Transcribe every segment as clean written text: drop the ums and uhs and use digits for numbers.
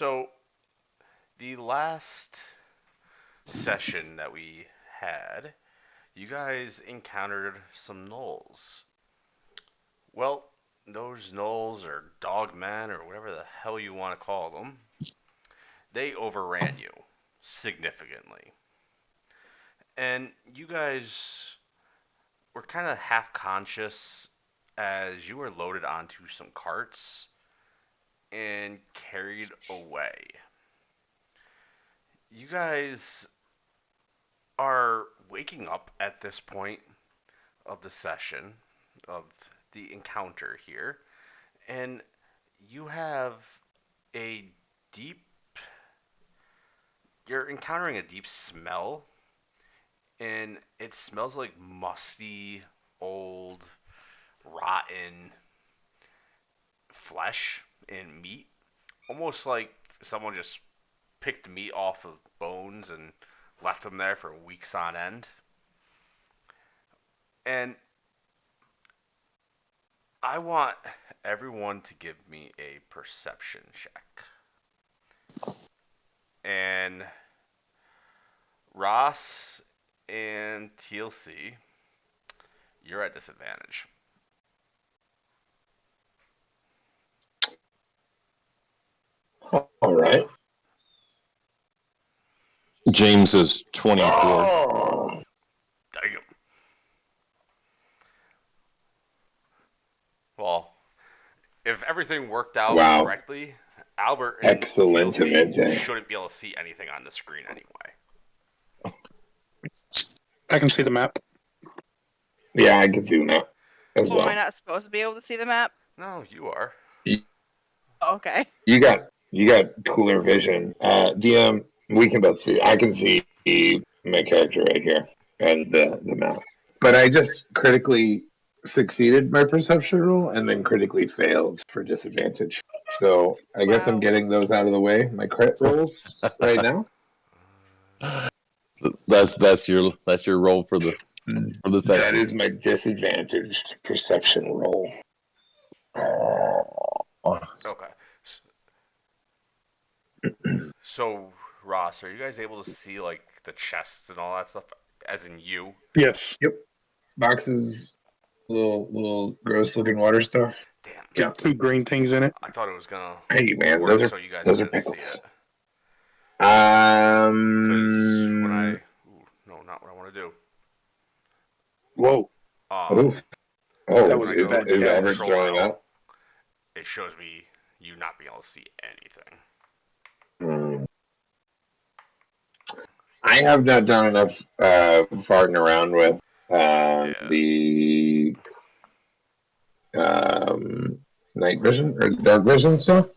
So the last session that we had, you guys encountered some gnolls. Well, those gnolls or dogmen or whatever the hell you want to call them, they overran you significantly. And you guys were kind of half conscious as you were loaded onto some carts and carried away. You guys are waking up at this point of the session, of the encounter here, and you have a deep. You're encountering a deep smell, and it smells like musty, old, rotten flesh and meat. Almost like someone just picked meat off of bones and left them there for weeks on end. And I want everyone to give me a perception check. And Ross and TLC, you're at disadvantage. All right. James is 24. Oh, Damn. Well, if everything worked out wow. correctly, Albert and Excellent, TLC shouldn't be able to see anything on the screen anyway. I can see the map. Yeah, I can see that as Well, am I well. not supposed to be able to see the map? No, you are. Okay. You got cooler vision. DM, we can both see. I can see my character right here and the map. But I just critically succeeded my perception roll and then critically failed for disadvantage. So I guess I'm Wow. getting those out of the way. My crit rolls right now. That's your roll for the That session. is my disadvantaged perception roll. Okay. So, Ross, are you guys able to see like the chests and all that stuff? As in you? Yes. Yep. Boxes, little gross looking water stuff. Damn. Yeah, two green things in it. I thought it was gonna Hey man, work so you guys those are couldn't see pickles. it. Because when I... Ooh, no, not what I want to do. Whoa. Oh, That was when I a go bad is guess. Albert control throwing L, up? it shows me you not being able to see anything. I have not done enough farting around with the night vision or dark vision stuff,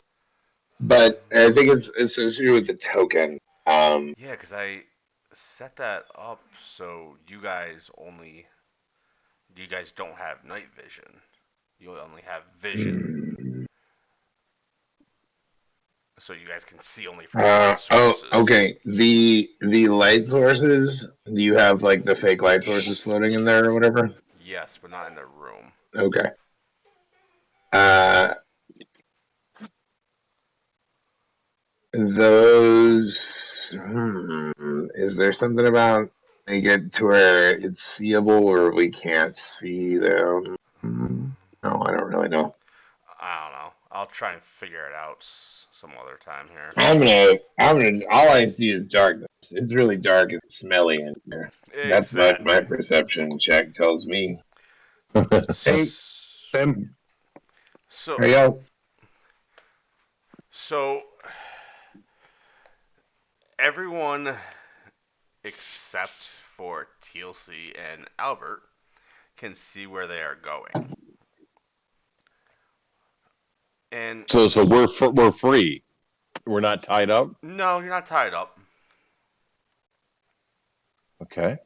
but I think it's associated with the token. Yeah, because I set that up so you guys only... You guys don't have night vision. You only have vision. So you guys can see only from light sources. Okay. The light sources. Do you have like the fake light sources floating in there or whatever? Yes, but not in the room. Okay. Those. Is there something about make it to where it's seeable or we can't see them? No, I don't really know. I don't know. I'll try and figure it out some other time here. I'm gonna. All I see is darkness. It's really dark and smelly in here. That's what Exactly. my perception check tells me. Hey, Them. So, hey, yo. so everyone except for TLC and Albert can see where they are going. And So we're free. We're not tied up. no, you're not tied up. Okay.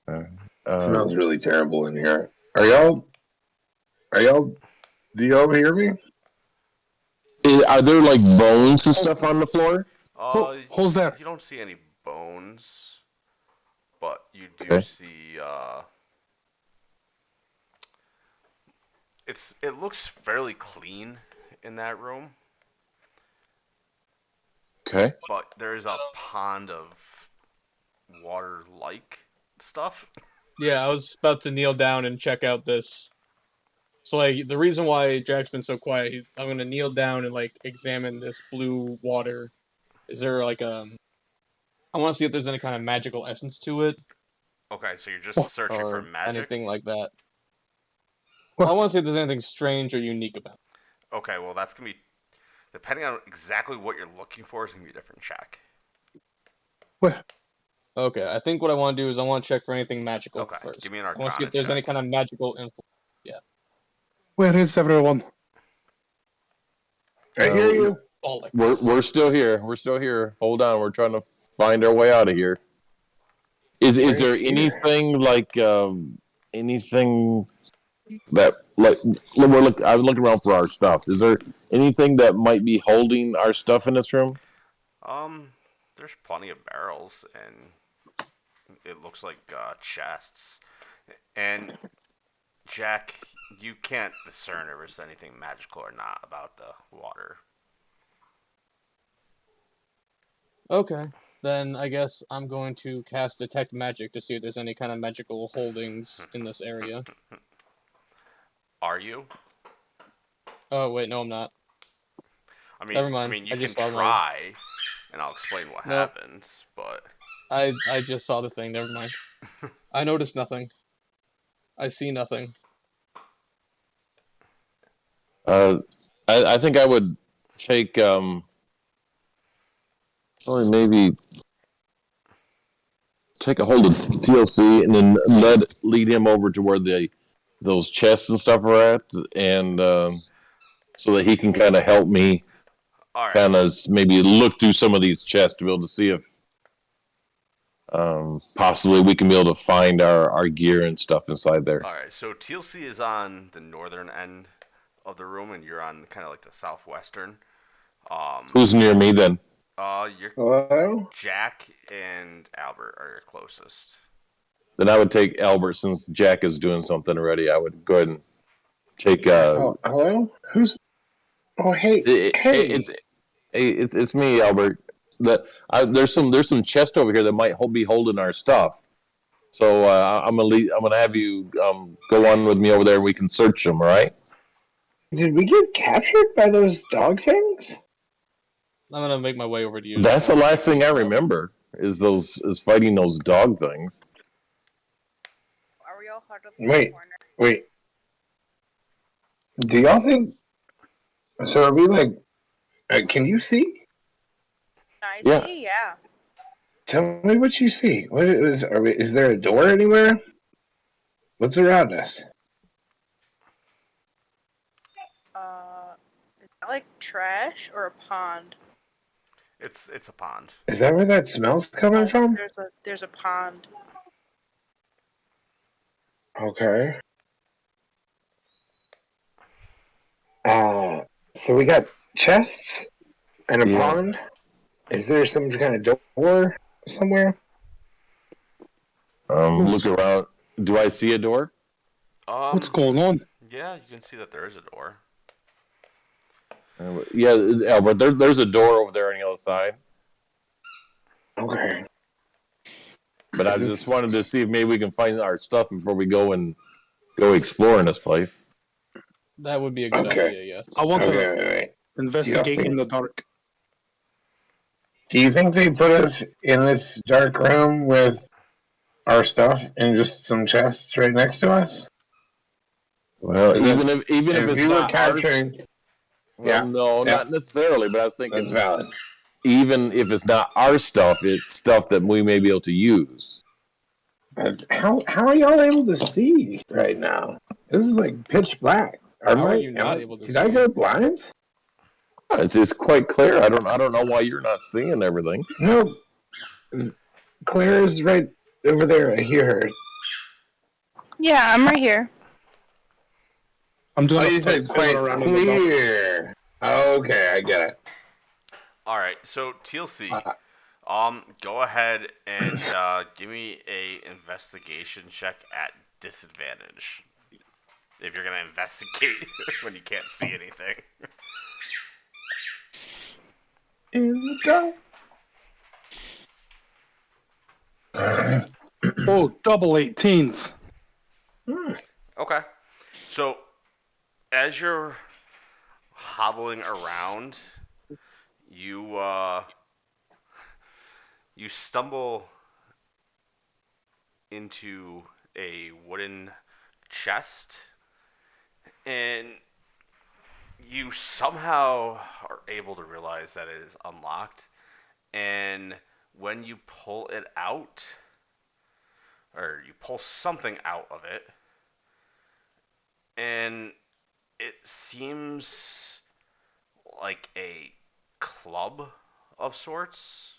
It smells really terrible in here. Are y'all? Do y'all hear me? Are there like bones and stuff on the floor? Hole's there. You don't see any bones, but you do Okay. see. It looks fairly clean in that room, Okay. but there's a pond of water-like stuff. Yeah, I was about to kneel down and check out this. So like the reason why Jack's been so quiet, I'm gonna kneel down and like examine this blue water. Is there like I want to see if there's any kind of magical essence to it Okay, so you're just What? searching for or magic. anything like that. What? I want to see if there's anything strange or unique about Okay, well that's gonna be depending on exactly what you're looking for is gonna be a different check. What? it. Okay, I think what I want to do is I want to check for anything magical Okay, first. give me an I want to see Arcana if there's any check. kind of magical influence. Yeah. Where is everyone? I hear you. Bollocks. We're still here. We're still here. Hold on. We're trying to find our way out of here. Is Right there here. anything like anything that like I was looking around for our stuff. Is there anything that might be holding our stuff in this room? There's plenty of barrels and it looks like chests. And Jack, you can't discern if there's anything magical or not about the water. Okay. Then I guess I'm going to cast Detect Magic to see if there's any kind of magical holdings in this area. Are you? Oh wait, no, I'm not. I Never mean, I mind. mean, you I can just saw my. try, and I'll explain what Nope. happens. But I just saw the thing. Never mind. I noticed nothing. I see nothing. Uh, I think I would take probably maybe take a hold of TLC and then lead him over to where those chests and stuff are at, and so that he can kind of help me all right, kind of maybe look through some of these chests to be able to see if possibly we can be able to find our gear and stuff inside there. all right. So TLC is on the northern end of the room, and you're on kind of like the southwestern. Um, Who's near me then? you're Hello? Jack and Albert are your closest. Then I would take Albert since Jack is doing something already. I would go ahead and take. Oh, hello? Who's? Oh, hey, hey. It's me, Albert. There's some chest over here that might be holding our stuff. So I'm gonna have you go on with me over there, and we can search them. All right? Did we get captured by those dog things? I'm gonna make my way over to you. That's the last thing I remember is fighting those dog things. Are we all huddled in the Wait, corner? wait. Do y'all think? So are we like? Can you see? I Yeah. see, yeah. Tell me what you see. What is? Are we? Is there a door anywhere? What's around us? Is that like trash or a pond? It's a pond. Is that where that smell's coming Oh, from? there's a pond. Okay. So we got chests and a Yeah. pond. Is there some kind of door somewhere? Look around. Do I see a door? What's going on? Yeah, you can see that there is a door. Yeah, Albert. There's a door over there on the other side. Okay. But I just wanted to see if maybe we can find our stuff before we go exploring this place. That would be a good Okay. idea, yes. I want Okay, to wait. investigate in the dark. Do you think they put us in this dark room with our stuff in just some chests right next to us? Well, Is even that if if it's you were not ours, capturing? well, Yeah, no, yeah, not necessarily. But I was that's thinking, valid. even if it's not our stuff, it's stuff that we may be able to use. But how are y'all able to see right now? This is like pitch black. How are you not able to Did I see? go blind? It's quite clear. I don't know why you're not seeing everything. No, Claire is right over there. I hear her. Yeah, I'm right here. I'm doing Oh, a you said fill quite around in the dark. clear. Okay, I get it. All right, so TLC, Uh, go ahead and give me a investigation check at disadvantage. If you're gonna investigate when you can't see anything. in the dark. Oh, double 18s. Okay. So as you're hobbling around, you you stumble into a wooden chest, and you somehow are able to realize that it is unlocked. And when you pull it out, or you pull something out of it, and it seems like a club of sorts.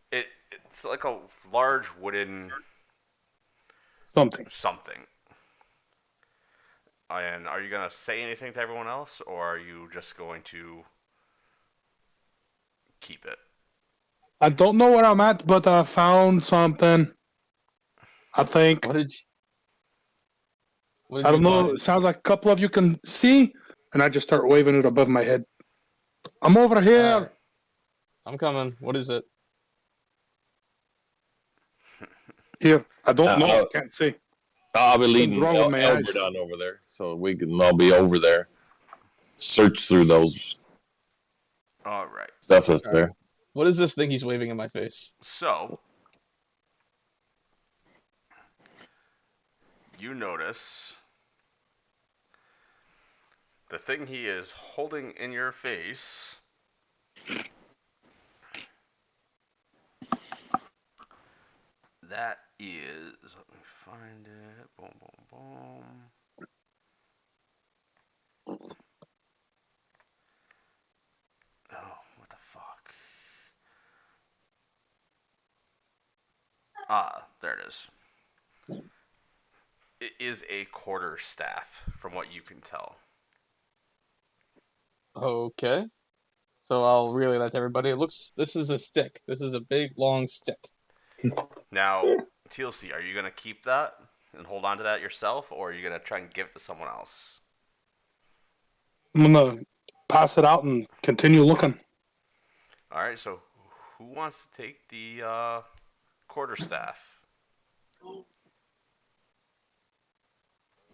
It's like a large wooden Something. something. And are you gonna say anything to everyone else, or are you just going to keep it? I don't know where I'm at, but I found something. I think. What did I you don't know. find? It sounds like a couple of you can see, and I just start waving it above my head. I'm over here. I'm coming. What is it? Here. I don't know. I I'll, can't see. I'll be Something's leading wrong with my Albert eyes. on over there, so we can all be over there. Search through those All right. stuff that's All right. there. What is this thing he's waving in my face? So you notice the thing he is holding in your face. That is. Let me find it. Boom, boom, boom. Oh, what the fuck? Ah, there it is. It is a quarter staff, from what you can tell. Okay. So I'll relay that to everybody. This is a stick. This is a big, long stick. Now, TLC, are you gonna keep that and hold on to that yourself, or are you gonna try and give it to someone else? I'm gonna pass it out and continue looking. All right. So, who wants to take the quarter staff?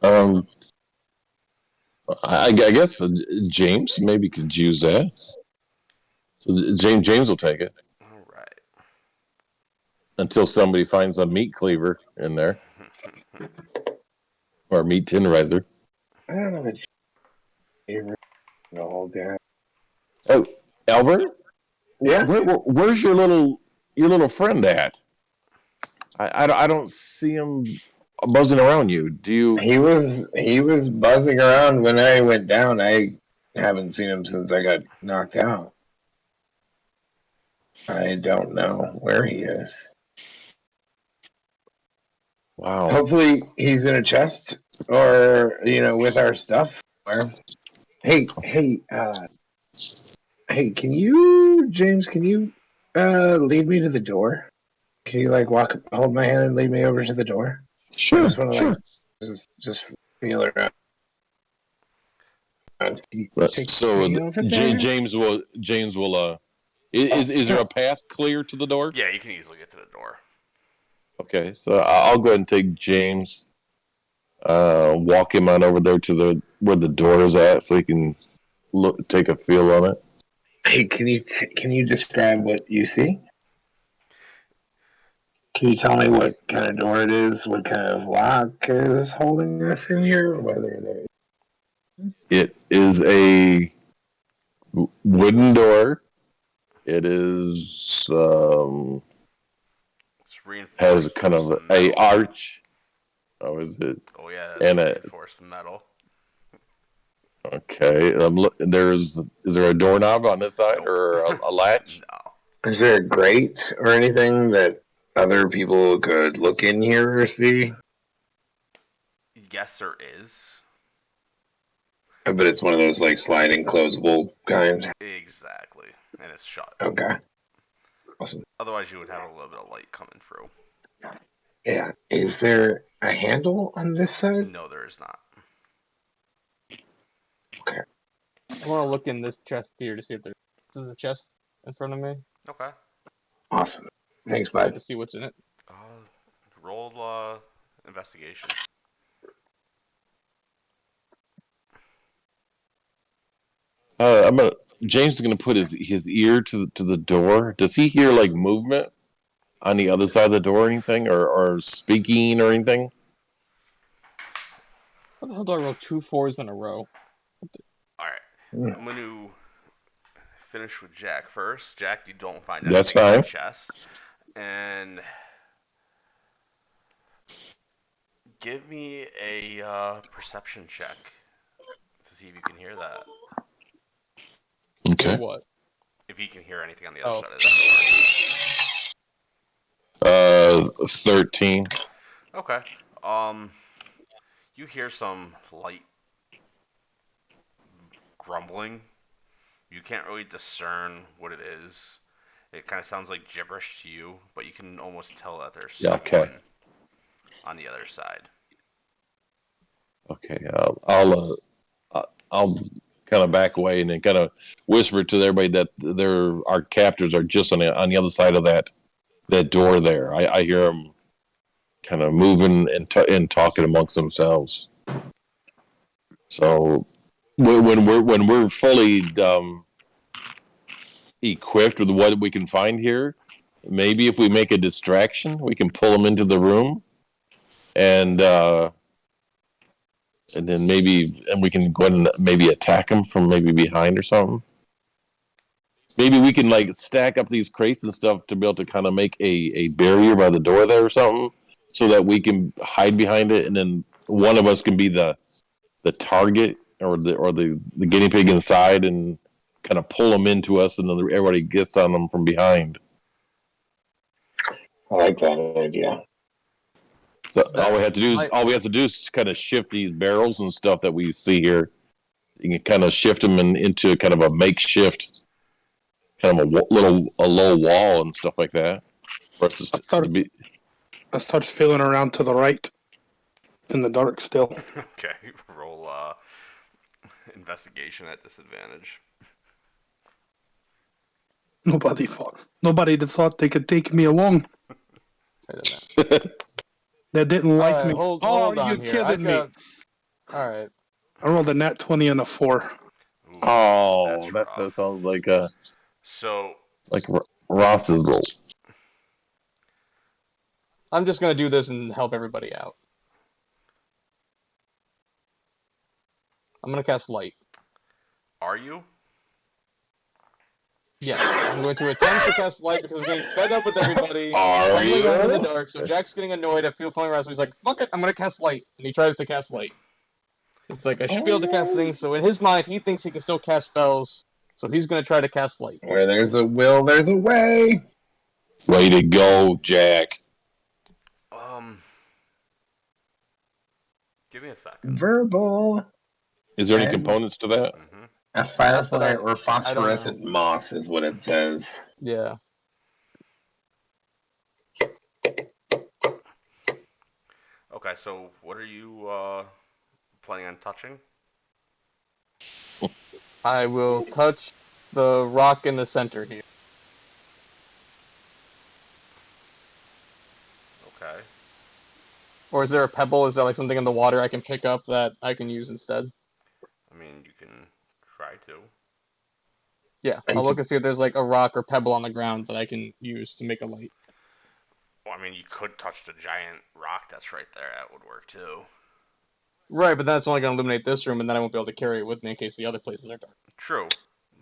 Um, I guess James maybe could use that. So James will take it All right. until somebody finds a meat cleaver in there or meat tenderizer. I don't know that you know that. Oh, Albert, Yeah, where's your little friend at? I don't see him buzzing around you. Do you? he was buzzing around when I went down. I haven't seen him since I got knocked out. I don't know where he is. Wow. Hopefully, he's in a chest or with our stuff. Where? Hey, can you, James? Can you lead me to the door? Can you hold my hand and lead me over to the door? I Sure, just want to sure. just feel around. Can you take So me over there? James will is there a path clear to the door? Yeah, you can easily get to the door. Okay, so I'll go ahead and take James. Walk him on over there to where the door is at, so he can take a feel on it. Hey, can you describe what you see? Can you tell me what kind of door it is? What kind of lock is holding us in here? Whether there. It is a wooden door. It is It's has reinforced kind with of some a metal. arch. Oh, is it? Oh yeah, it's And it's reinforced metal. okay. Is there a doorknob on this side Nope. or a latch? No. Is there a grate or anything that other people could look in here or see? Yes, there is. But it's one of those sliding closable kinds. Exactly. And it's shut. Okay, awesome. Otherwise, you would have a little bit of light coming through. Yeah. Is there a handle on this side? No, there is not. Okay. I want to look in this chest here to see if there's. to the chest in front of me. Okay. Awesome. Thanks, I'd like bud. to see what's in it. Roll investigation. I'm gonna. James is gonna put his ear to the door. Does he hear like movement on the other side of the door, or anything, or speaking or anything? How the hell do I roll 2 4s in a row? All right. Mm. I'm going to finish with Jack first. Jack, you don't find That's anything in fine. that chest. And give me a perception check to see if you can hear that. Hear Okay. what? If you can hear anything on the other Oh, side of that 13. door. Okay. Um, you hear some light grumbling. You can't really discern what it is. It kind of sounds like gibberish to you, but you can almost tell that there's Yeah. Okay. someone on the other side. Okay. I'll kind of back away and then kind of whisper to everybody that our captors are just on the other side of that door there. I hear them kind of moving and talking amongst themselves. So when we're fully equipped with what we can find here, maybe if we make a distraction, we can pull them into the room, and then we can go ahead and maybe attack them from maybe behind or something. Maybe we can like stack up these crates and stuff to be able to kind of make a barrier by the door there or something, so that we can hide behind it, and then one of us can be the target or the guinea pig inside and kind of pull them into us, and then everybody gets on them from behind. I like that idea. So that might. all we have to do is kind of shift these barrels and stuff that we see here. You can kind of shift them into kind of a makeshift, kind of a low wall and stuff like that. For us to be. I start feeling around to the right in the dark still. Okay, roll investigation at disadvantage. Nobody that thought they could take me along. Wait a minute. That didn't like Alright, me. hold Oh, are on you here. I've kidding me? got. Alright. I rolled a nat 20 and a 4. Ooh, Oh, that's that rough. sounds like So, Ross's roll. I'm just gonna do this and help everybody out. I'm gonna cast light. are you? Yes, I'm going to attempt to cast light because I'm getting fed up with everybody Are fumbling around in the you? dark. So Jack's getting annoyed. I feel fumbling around, so he's like, "Fuck it, I'm gonna cast light," and he tries to cast light. It's like I should be able to cast things. So in his mind, he thinks he can still cast spells. So he's gonna try to cast light. Where there's a will, there's a way. Way to go, Jack. Um, give me a second. Verbal. Is there any And components to that? Mm-hmm. a Not that firefly or I don't know. phosphorescent moss is what it says. Yeah. Okay, so what are you planning on touching? I will touch the rock in the center here. Okay. Or is there a pebble? Is there like something in the water I can pick up that I can use instead? I mean, you can try to. Yeah, And I'll look and see if there's like a rock or pebble on the ground that I can use to make a light. Well, I mean, you could touch the giant rock that's right there. That would work too. Right, but that's only going to illuminate this room, and then I won't be able to carry it with me in case the other places are dark. True.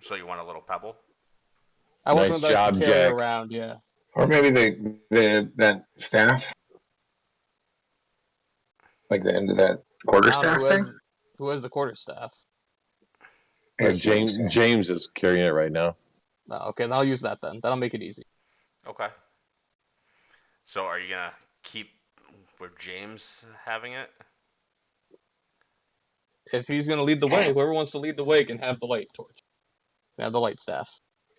So you want a little pebble? I want Nice something that I can job, carry Jack. around, yeah. or maybe that staff, like the end of that I don't know quarterstaff thing. who has the quarterstaff. I guess James. James is carrying it right now. Oh, okay, then I'll use that then. That'll make it easy. Okay. So are you gonna keep with James having it? If he's going to lead the way, whoever wants to lead the way can have the light torch. Can have the light staff.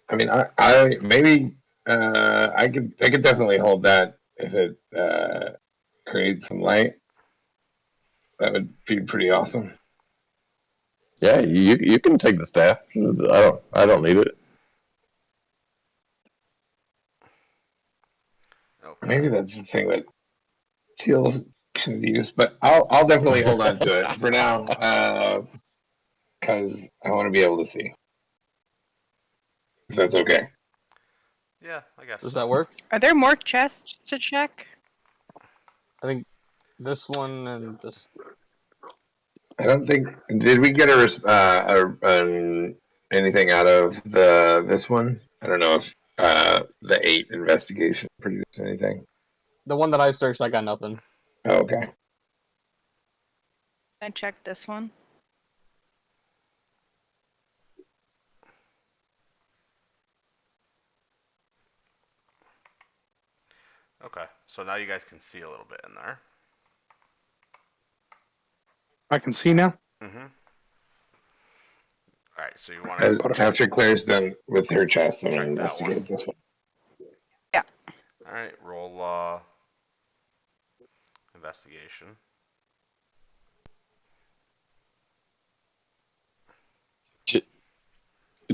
I mean, I maybe I could definitely hold that if it creates some light. That would be pretty awesome. Yeah, you can take the staff. I don't need it. Okay. Maybe that's the thing that Teal's confused, but I'll definitely hold on to it for now, because I want to be able to see. If that's okay. Yeah, I guess Does so. that work? Are there more chests to check? I think this one and this. I don't think. Did we get anything out of this one? I don't know if the 8 investigation produced anything. The one that I searched, I got nothing. Oh, okay. I checked this one. Okay, so now you guys can see a little bit in there. I can see now. Mm-hmm. All right, so you want to After Claire's done with her chest, I'm gonna check that one. investigate this one. Yeah. All right, roll investigation.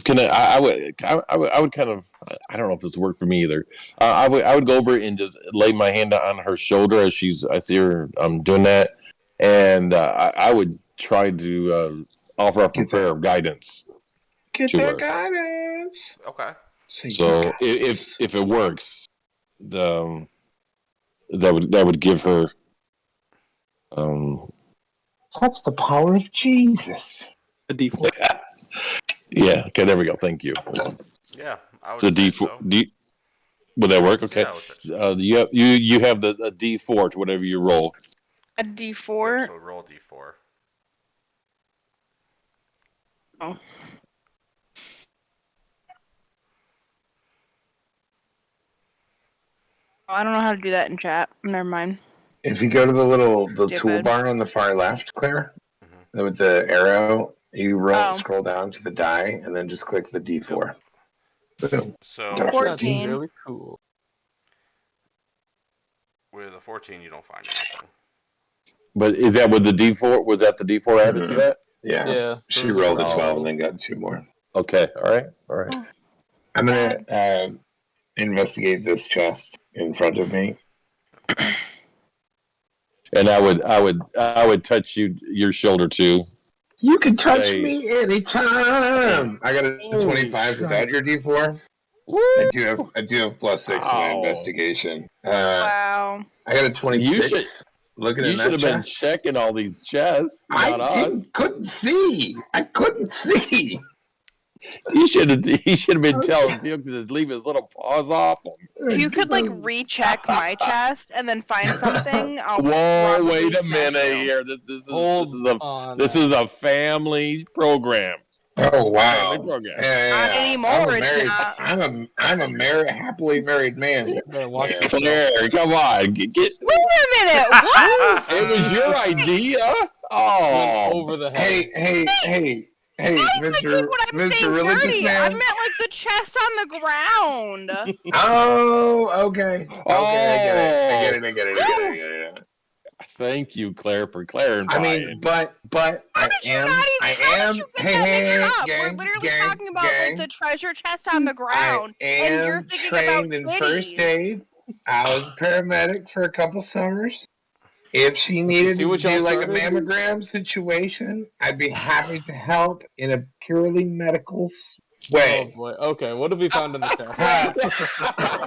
Can I would kind of, I don't know if this worked for me either. I would go over and just lay my hand on her shoulder as I see her doing that, and I would try to offer up a Get prayer that. of guidance Get to that her. guidance. Okay. So if it works, that would give her That's the power of Jesus. The D4. yeah, okay, there we go, thank you. Yeah, I would So say D4 so. would that work? Okay. Yeah, I would say so. You have the D4 to whatever you roll. A Yep, D4. so roll D4. Oh. I don't know how to do that in chat. Never mind. If you go to the Stupid. toolbar on the far left, Claire, Mm-hmm. with the arrow, you Oh. scroll down to the die, and then just click the D4. Boom. So Got a 14. That's really cool. with a 14, you don't find anything. But is that with the D4? Was that the D4 added to Mhm. that? Yeah. Yeah. So She this is a rolled a 14 12 total. and then got 2 more. Okay. All right. All right. Oh. I'm going to investigate this chest in front of me. And I would touch your shoulder too. You can touch Hey. me anytime. I got a Holy 25 without Christ. your D4. Woo! I do have +6 to my Wow. investigation. Wow. I got a You 26. Looking You in should that have been chest. checking all these chests, not us. Couldn't see. I couldn't see. He should have been Okay. telling Tim to leave his little paws off him. If you could like recheck my chest and then find something, I'll Whoa, probably wait a smack minute you. here. This on. is a family program. Oh Family wow! program. Not Yeah. anymore. It's not. I'm a married, happily married man. Better watch Yeah. yourself. Claire, come on. Wait a minute. What? It was your idea. Went Oh, over the head. Hey, Now you gotta take Mr. what I'm Mr. saying Religious dirty. I Man. meant like the chest on the ground. Oh, okay. Okay, I get it. I oh. get it. I get it. I get it. I get it. Thank you, Claire, for clarifying. I mean, but How did you not even? How did you get Hey, that mixed hey, up? gang, We're literally gang, talking about like gang. the treasure chest on the I ground, and you're am thinking about trained in first titties. aid. I was a paramedic for a couple summers. If she You needed see to what y'all do like a started? mammogram situation, I'd be happy to help in a purely medical way. Oh boy. Okay, what have we found in the chest? Ha.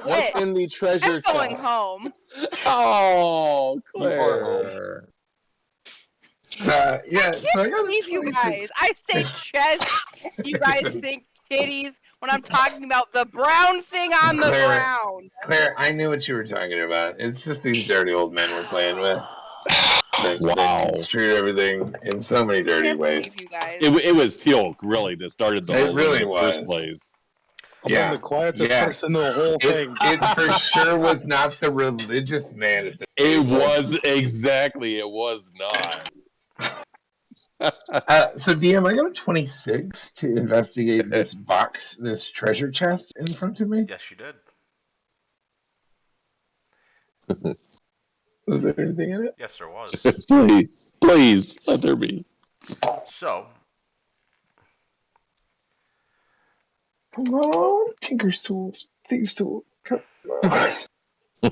What's in the treasure I'm going chest? home. Oh, You are home. Claire. Yeah, so I got a Believe you 26. guys. I say chest. You guys think titties when I'm talking about the brown thing on the ground. Claire, I knew what you were talking about. It's just these dirty old men we're playing with that Wow. construed everything in so many dirty Can't ways. believe you guys. It was Teal really that started the It whole really thing in the first was. place. I'm the quietest person in the whole thing. It for sure was not the religious man at the It table. was exactly. It was not. So DM, I got a 26 to investigate this box, this treasure chest in front of me. Yes, you did. Was there anything in it? Yes, there was. Please let there be. So, Come on, Tinker's tools, thieves' tools. Come on. Ooh,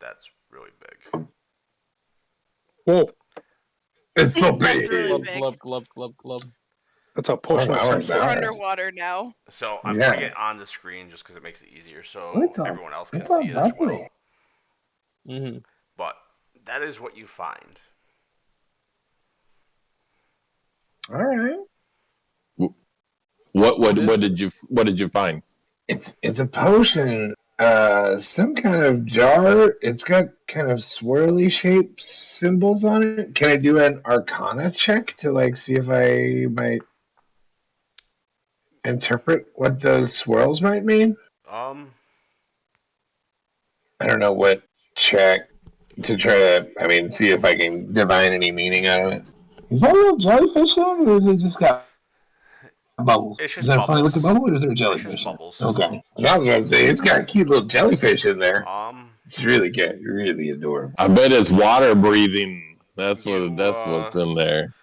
that's really big. Whoa, It's so That's really big. Glub, big. glub, glub, glub, glub. that's a Oh, potion of wow, some it's We're sort. ours. underwater now. So I'm Yeah. putting it on the screen just because it makes it easier, so It's all, everyone else can it's all see it as well. bubbly. Mm-hmm. But that is what you find. All right. What What is what did you find? It's a potion. Some kind of jar. It's got kind of swirly shaped symbols on it. Can I do an Arcana check to like see if I might interpret what those swirls might mean? Um, I don't know what check to try to. I mean, see if I can divine any meaning out of it. Is that a real jellyfish in, or is it just got bubbles? it's Is just that a funny looking bubbles. bubble, or is there a It's just jellyfish in it? bubbles. Okay. I was about to say it's got a cute little jellyfish in there. Um, It's really good, really adorable. I bet it's water breathing. you That's what's in there.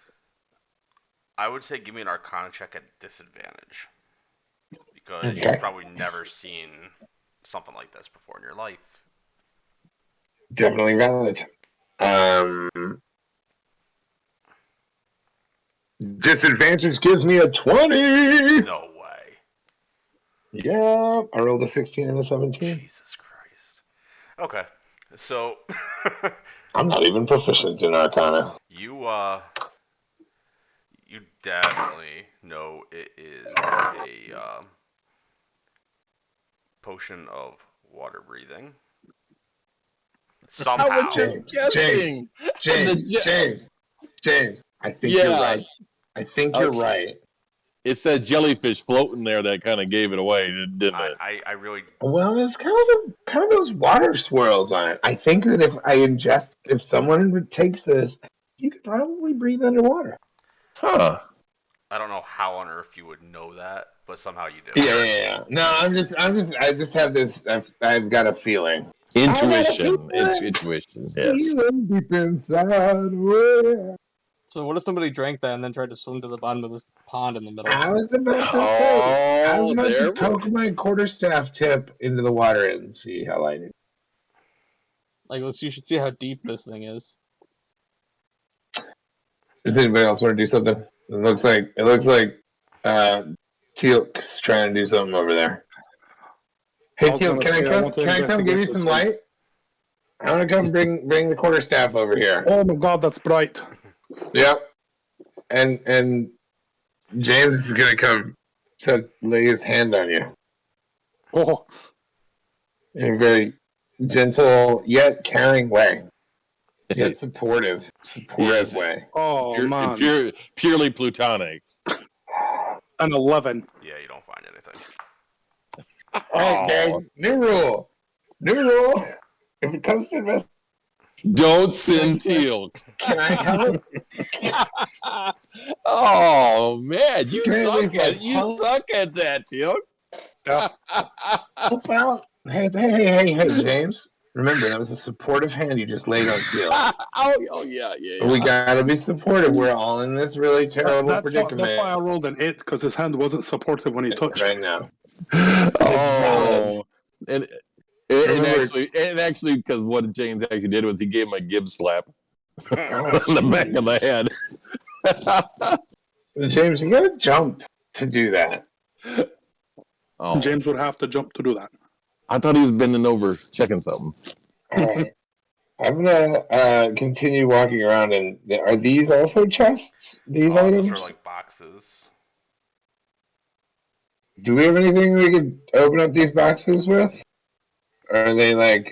I would say give me an Arcana check at disadvantage because you've Okay, probably never seen something like this before in your life. definitely valid. Um, Disadvantage gives me a 20. No way. Yeah, I rolled a 16 and a 17. Jesus Christ. Okay, so I'm not even proficient in Arcana. you definitely know it is a potion of water breathing. I was Somehow. just James, James, guessing. James, James, James. I think you're Yeah, right. I think you're right. it's that jellyfish floating there that kind of gave it away, didn't it? I really Well, it's kind of those water swirls on it. I think that if someone takes this, you could probably breathe underwater. Huh? I don't know how on earth you would know that, but somehow you do. Yeah. No, I just have this. I've got a feeling. I got a Intuition. It's feeling. intuition. Yes. Feeling deep inside. Oh, So what if somebody drank that and then tried to swim to the bottom of this pond in the middle? I was about to say. I was Oh, about to there. poke my quarterstaff tip into the water and see how light it. Like, you should see how deep this thing is. Does anybody else want to do something? It looks like Teal'c's trying to do something over there. Hey I was Teal, gonna say I want to can I come give investigate you this some one. light? I want to come bring the quarterstaff over here. Oh my god, that's bright. Yep. And James is gonna come to lay his hand on you Oh, in a very gentle yet caring way, yet supportive Yes. way. oh man, Purely plutonic. an 11. Yeah, you don't find anything. All right, guys. Oh, New rule. New rule. If it comes to invest, don't send Teal. can I help? Oh man, you Apparently, suck if I you suck at that, Teal. Yeah. help out. Hey, James. Remember, that was a supportive hand you just laid on Teal. Oh yeah, yeah, We yeah. gotta be supportive. We're all in this really terrible That's why I predicament rolled an 8 because his hand wasn't supportive when he touched. right now. It's valid. Oh, and Remember, actually, because what James actually did was he gave him a Gibbs slap oh, on the back of the head. James, you gotta jump to do that. Oh, James would have to jump to do that. I thought he was bending over checking something. All right. I'm gonna continue walking around, and are these also chests? These Those are items? like boxes. Do we have anything we could open up these boxes with? Or are they My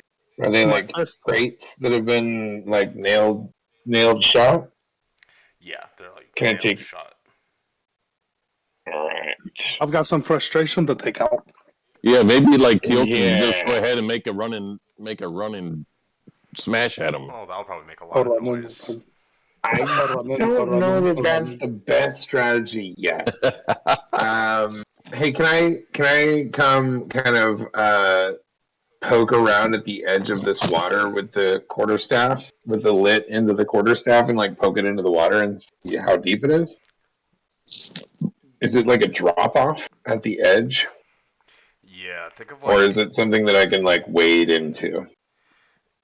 like fist. crates that have been like nailed shut? Yeah, they're like Can I nailed take? shut. All right. I've got some frustration to take out. Yeah, maybe like Teal can just go Yeah. ahead and make a running smash at him. Oh, that'll probably make a lot of noise. I don't know that that's the best strategy yet. Hey, can I come kind of poke around at the edge of this water with the quarterstaff, with the lit into the quarterstaff, and like poke it into the water and see how deep it is? Is it like a drop off at the edge, Yeah, think of or like is it something that I can like wade into?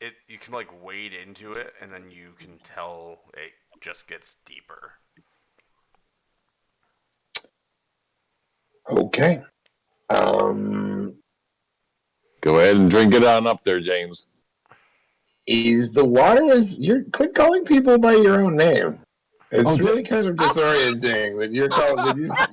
it. You can like wade into it, and then you can tell it just gets deeper. Okay. Um, Go ahead and drink it on up there, James. is the water is you're quit calling people by your own name. It's Oh, really kind of disorienting that you're called that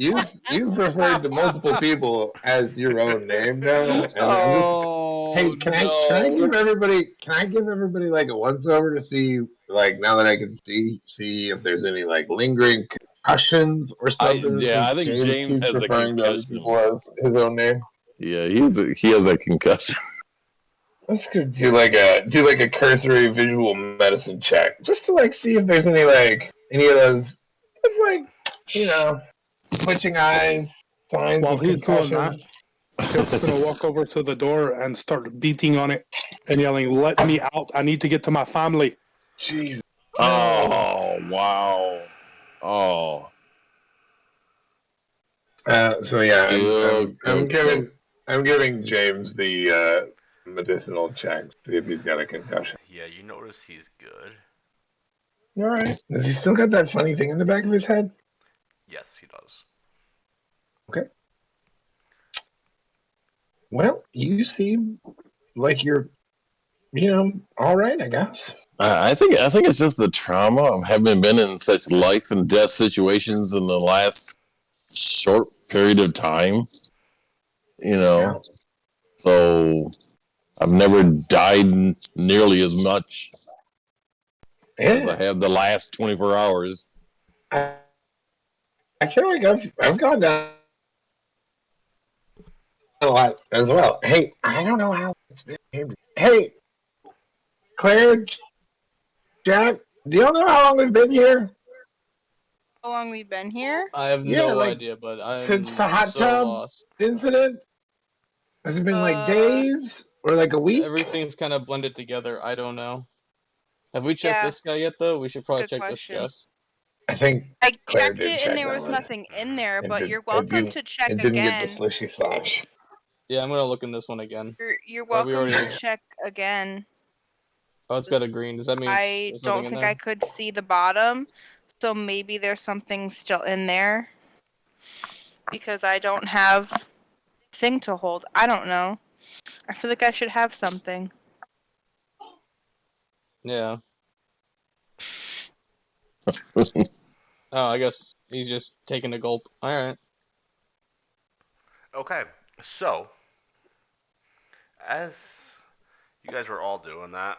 you've referred to multiple people as your own name now, and I'm just oh hey, can I no. give everybody like a once over to see like now that I can see if there's any like lingering concussions or something I since think James James keeps has a referring to other concussion. people as his own name. Yeah, he has a concussion. Let's go do like a cursory visual medicine check just to like see if there's any of those it's like you know twitching eyes signs While of he's doing that, concussions. Tip's gonna walk over to the door and start beating on it and yelling, "Let me out! I need to get to my family." Jeez. No. Oh wow. Oh. So yeah, Yuck, I'm yuck, yuck. giving James the medicinal check see if he's got a concussion. Yeah, you notice he's good. All right. Does he still got that funny thing in the back of his head? Yes, he does. Okay. Well, you seem like you're all right, I guess. I think it's just the trauma of having been in such life and death situations in the last short period of time. You Yeah. know, so I've never died nearly as much as I Yeah. have the last 24 hours. I, I feel like I've gone down a lot as well. Hey, I don't know how it's been. Hey, Claire, Jack, do y'all know how long we've been here? How long we've been here? I have Yeah, no like idea, but since I'm the hot so tub lost. incident? Has it been like Uh, days or like a week? Everything's kind of blended together. I don't know. Have we checked yeah, this guy yet, though? We should probably good check this question. chest. I think I Claire checked did it and check there that was one. nothing in Mm-hmm. there, It but did. you're welcome to check It didn't get the again. slishy slash. Yeah, I'm gonna look in this one again. You're Or we welcome to already. check again. Oh, it's got a green. Does that mean I there's nothing don't in think I there? could see the bottom, so maybe there's something still in there because I don't have thing to hold. I don't know. I feel like I should have something. Yeah. Oh, I guess he's just taking a gulp. All right. Okay, so as you guys were all doing that,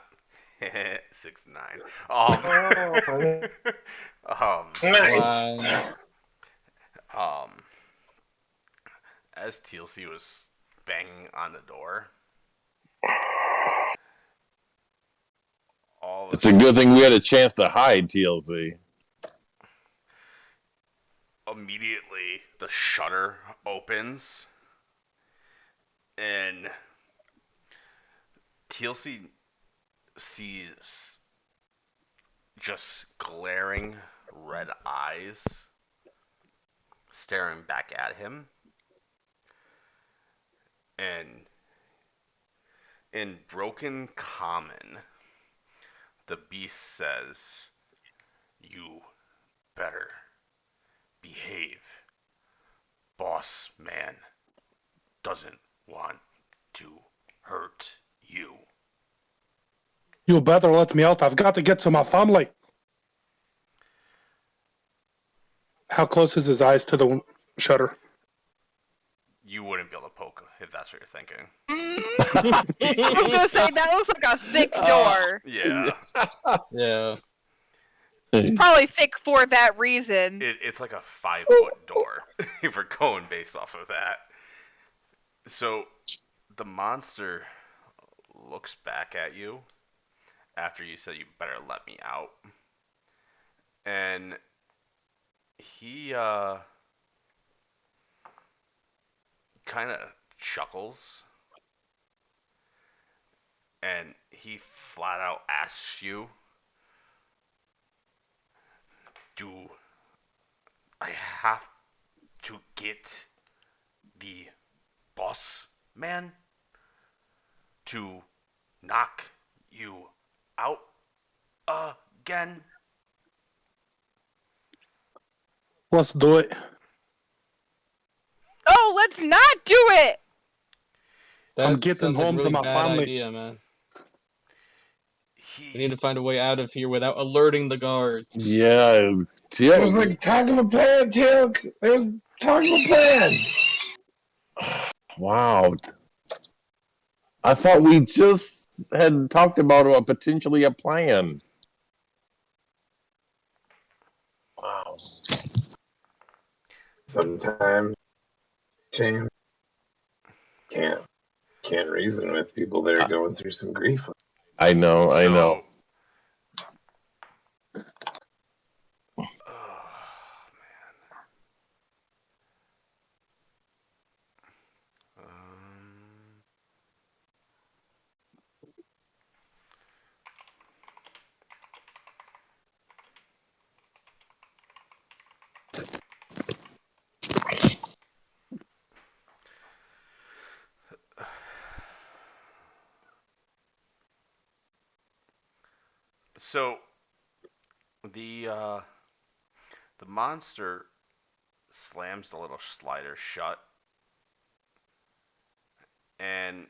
6 9. Oh, Um, nice. Wow. um, as TLC was banging on the door, all of a It's a good sudden, thing we had a chance to hide TLC. immediately the shutter opens and TLC sees just glaring red eyes staring back at him, and in broken common, the beast says, "You better behave. Boss man doesn't want to hurt you." You better let me out. I've got to get to my family. How close is his eyes to the shutter? You wouldn't be able to poke if that's what you're thinking. I was gonna say that looks like a thick door. Yeah. Yeah. It's probably thick for that reason. It's like a 5 foot door if we're going based off of that. So the monster looks back at you after you said you better let me out. And he kind of chuckles and he flat out asks you, "Do I have to get the boss man to knock you out again? Let's do it. Oh, let's not do it! I'm That getting sounds like a home to really my bad family. idea, man. We He need to find a way out of here without alerting the guards. Yeah, There's Teal. like talk of a plan, Teal'c. There's talk of a plan. Wow. I thought we just had talked about potentially a plan. Wow. Sometimes, James, can't reason with people that are going through some grief. I know. so. Um, so the monster slams the little slider shut, and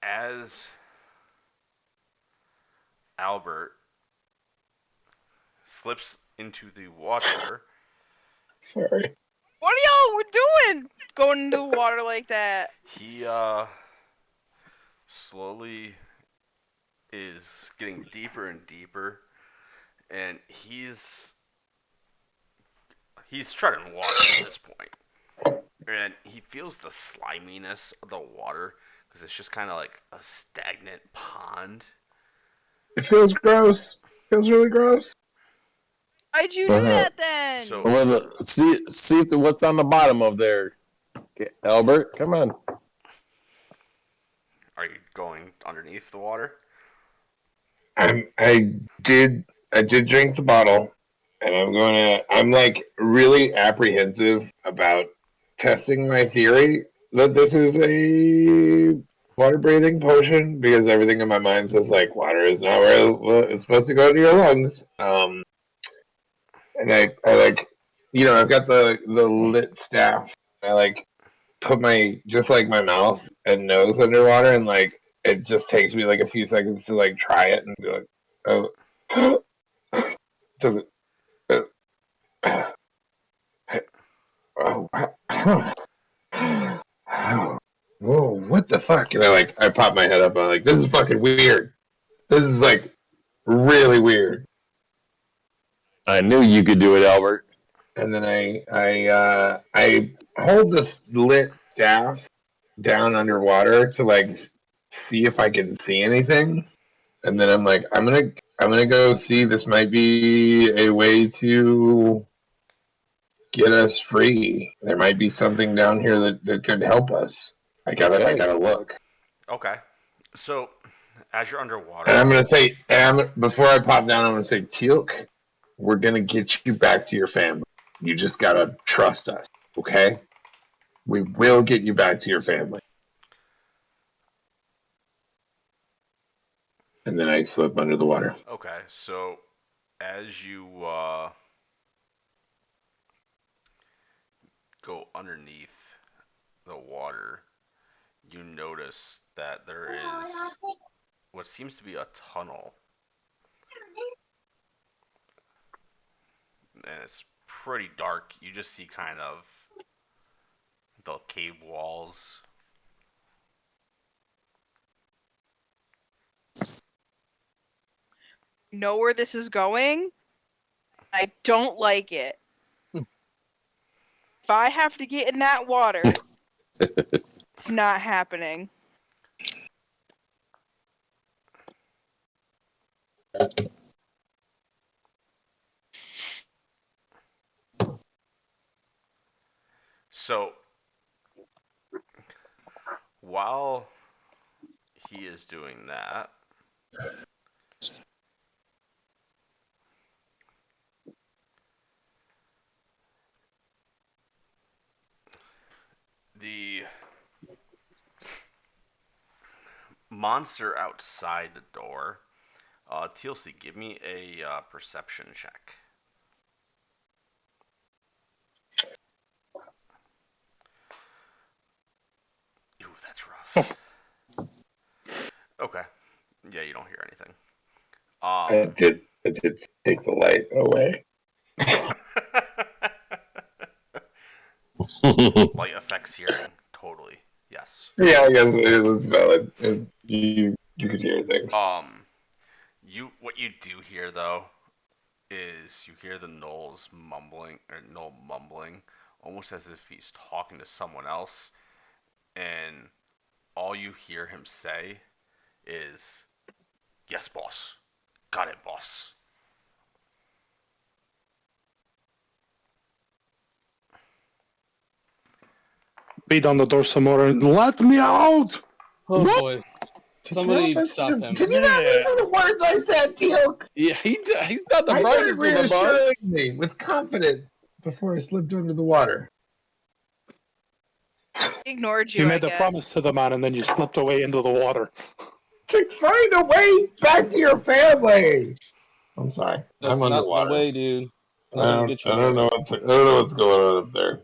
as Albert slips into the water, Sorry. What are y'all doing? Going into the water like that. he slowly is getting deeper and deeper, and he's treading water at this point, and he feels the sliminess of the water because it's just kind of like a stagnant pond. It feels gross. Feels really gross. Why'd you do Uh-huh. that then? So Well, see what's on the bottom of there, Albert. Come on. are you going underneath the water? I did drink the bottle, and I'm like really apprehensive about testing my theory that this is a water breathing potion because everything in my mind says like water is not where it's supposed to go to your lungs. And I like, I've got the lit staff. I like put my just like my mouth and nose underwater, and like it just takes me like a few seconds to like try it and be like, oh, does it? Oh, whoa, what the fuck? And I pop my head up. I'm like, this is fucking weird. This is like really weird. I knew you could do it, Albert. And then I hold this lit staff down underwater to like see if I can see anything. And then I'm like, I'm gonna go see. This might be a way to get us free. There might be something down here that could help us. I Okay. gotta look. Okay. So as you're And underwater, I'm gonna say, before I pop down, I'm gonna say, Teal'c, we're gonna get you back to your family. You just gotta trust us, okay? We will get you back to your family. And then I slip under the water. okay. So as you go underneath the water, you notice that there is what seems to be a tunnel, and it's pretty dark. You just see kind of the cave walls. Know where this is going? I don't like it. If I have to get in that water, it's not happening. So while he is doing that, monster outside the door. TLC, give me a perception check. Ooh, that's rough. Okay. Yeah, you don't hear anything. I did take the light away. Light affects hearing. Totally. Yes. Yeah, I guess it's valid. You could hear things. What you do hear though is you hear the Noel mumbling, almost as if he's talking to someone else, and all you hear him say is, "Yes, boss. Got it, boss." Beat on the door some more and let me out. Oh What? boy. Somebody stop him. Did you not listen to the words I said, Teal? Yeah, he's not the I started brightest of the bunch. reassuring me with confidence before I slipped under the water. Ignored You you, I made a guess. promise to the man and then you slipped away into the water. To find a way back to your family. I'm sorry. That's I'm not the underwater. way, dude. Not gonna get you I there. don't know what's going on up there.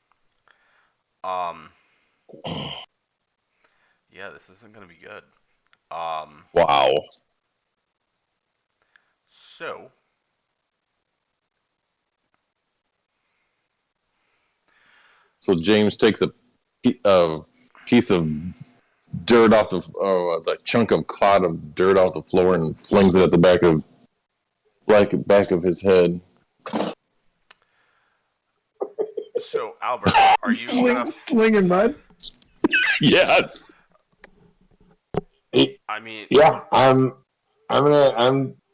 Um, yeah, this isn't gonna be good. Wow. So So James takes a piece of dirt off the chunk of clod of dirt off the floor and flings it at the back of his head. So Albert, are you gonna? Slinging mud? Yes. I mean, Yeah, I'm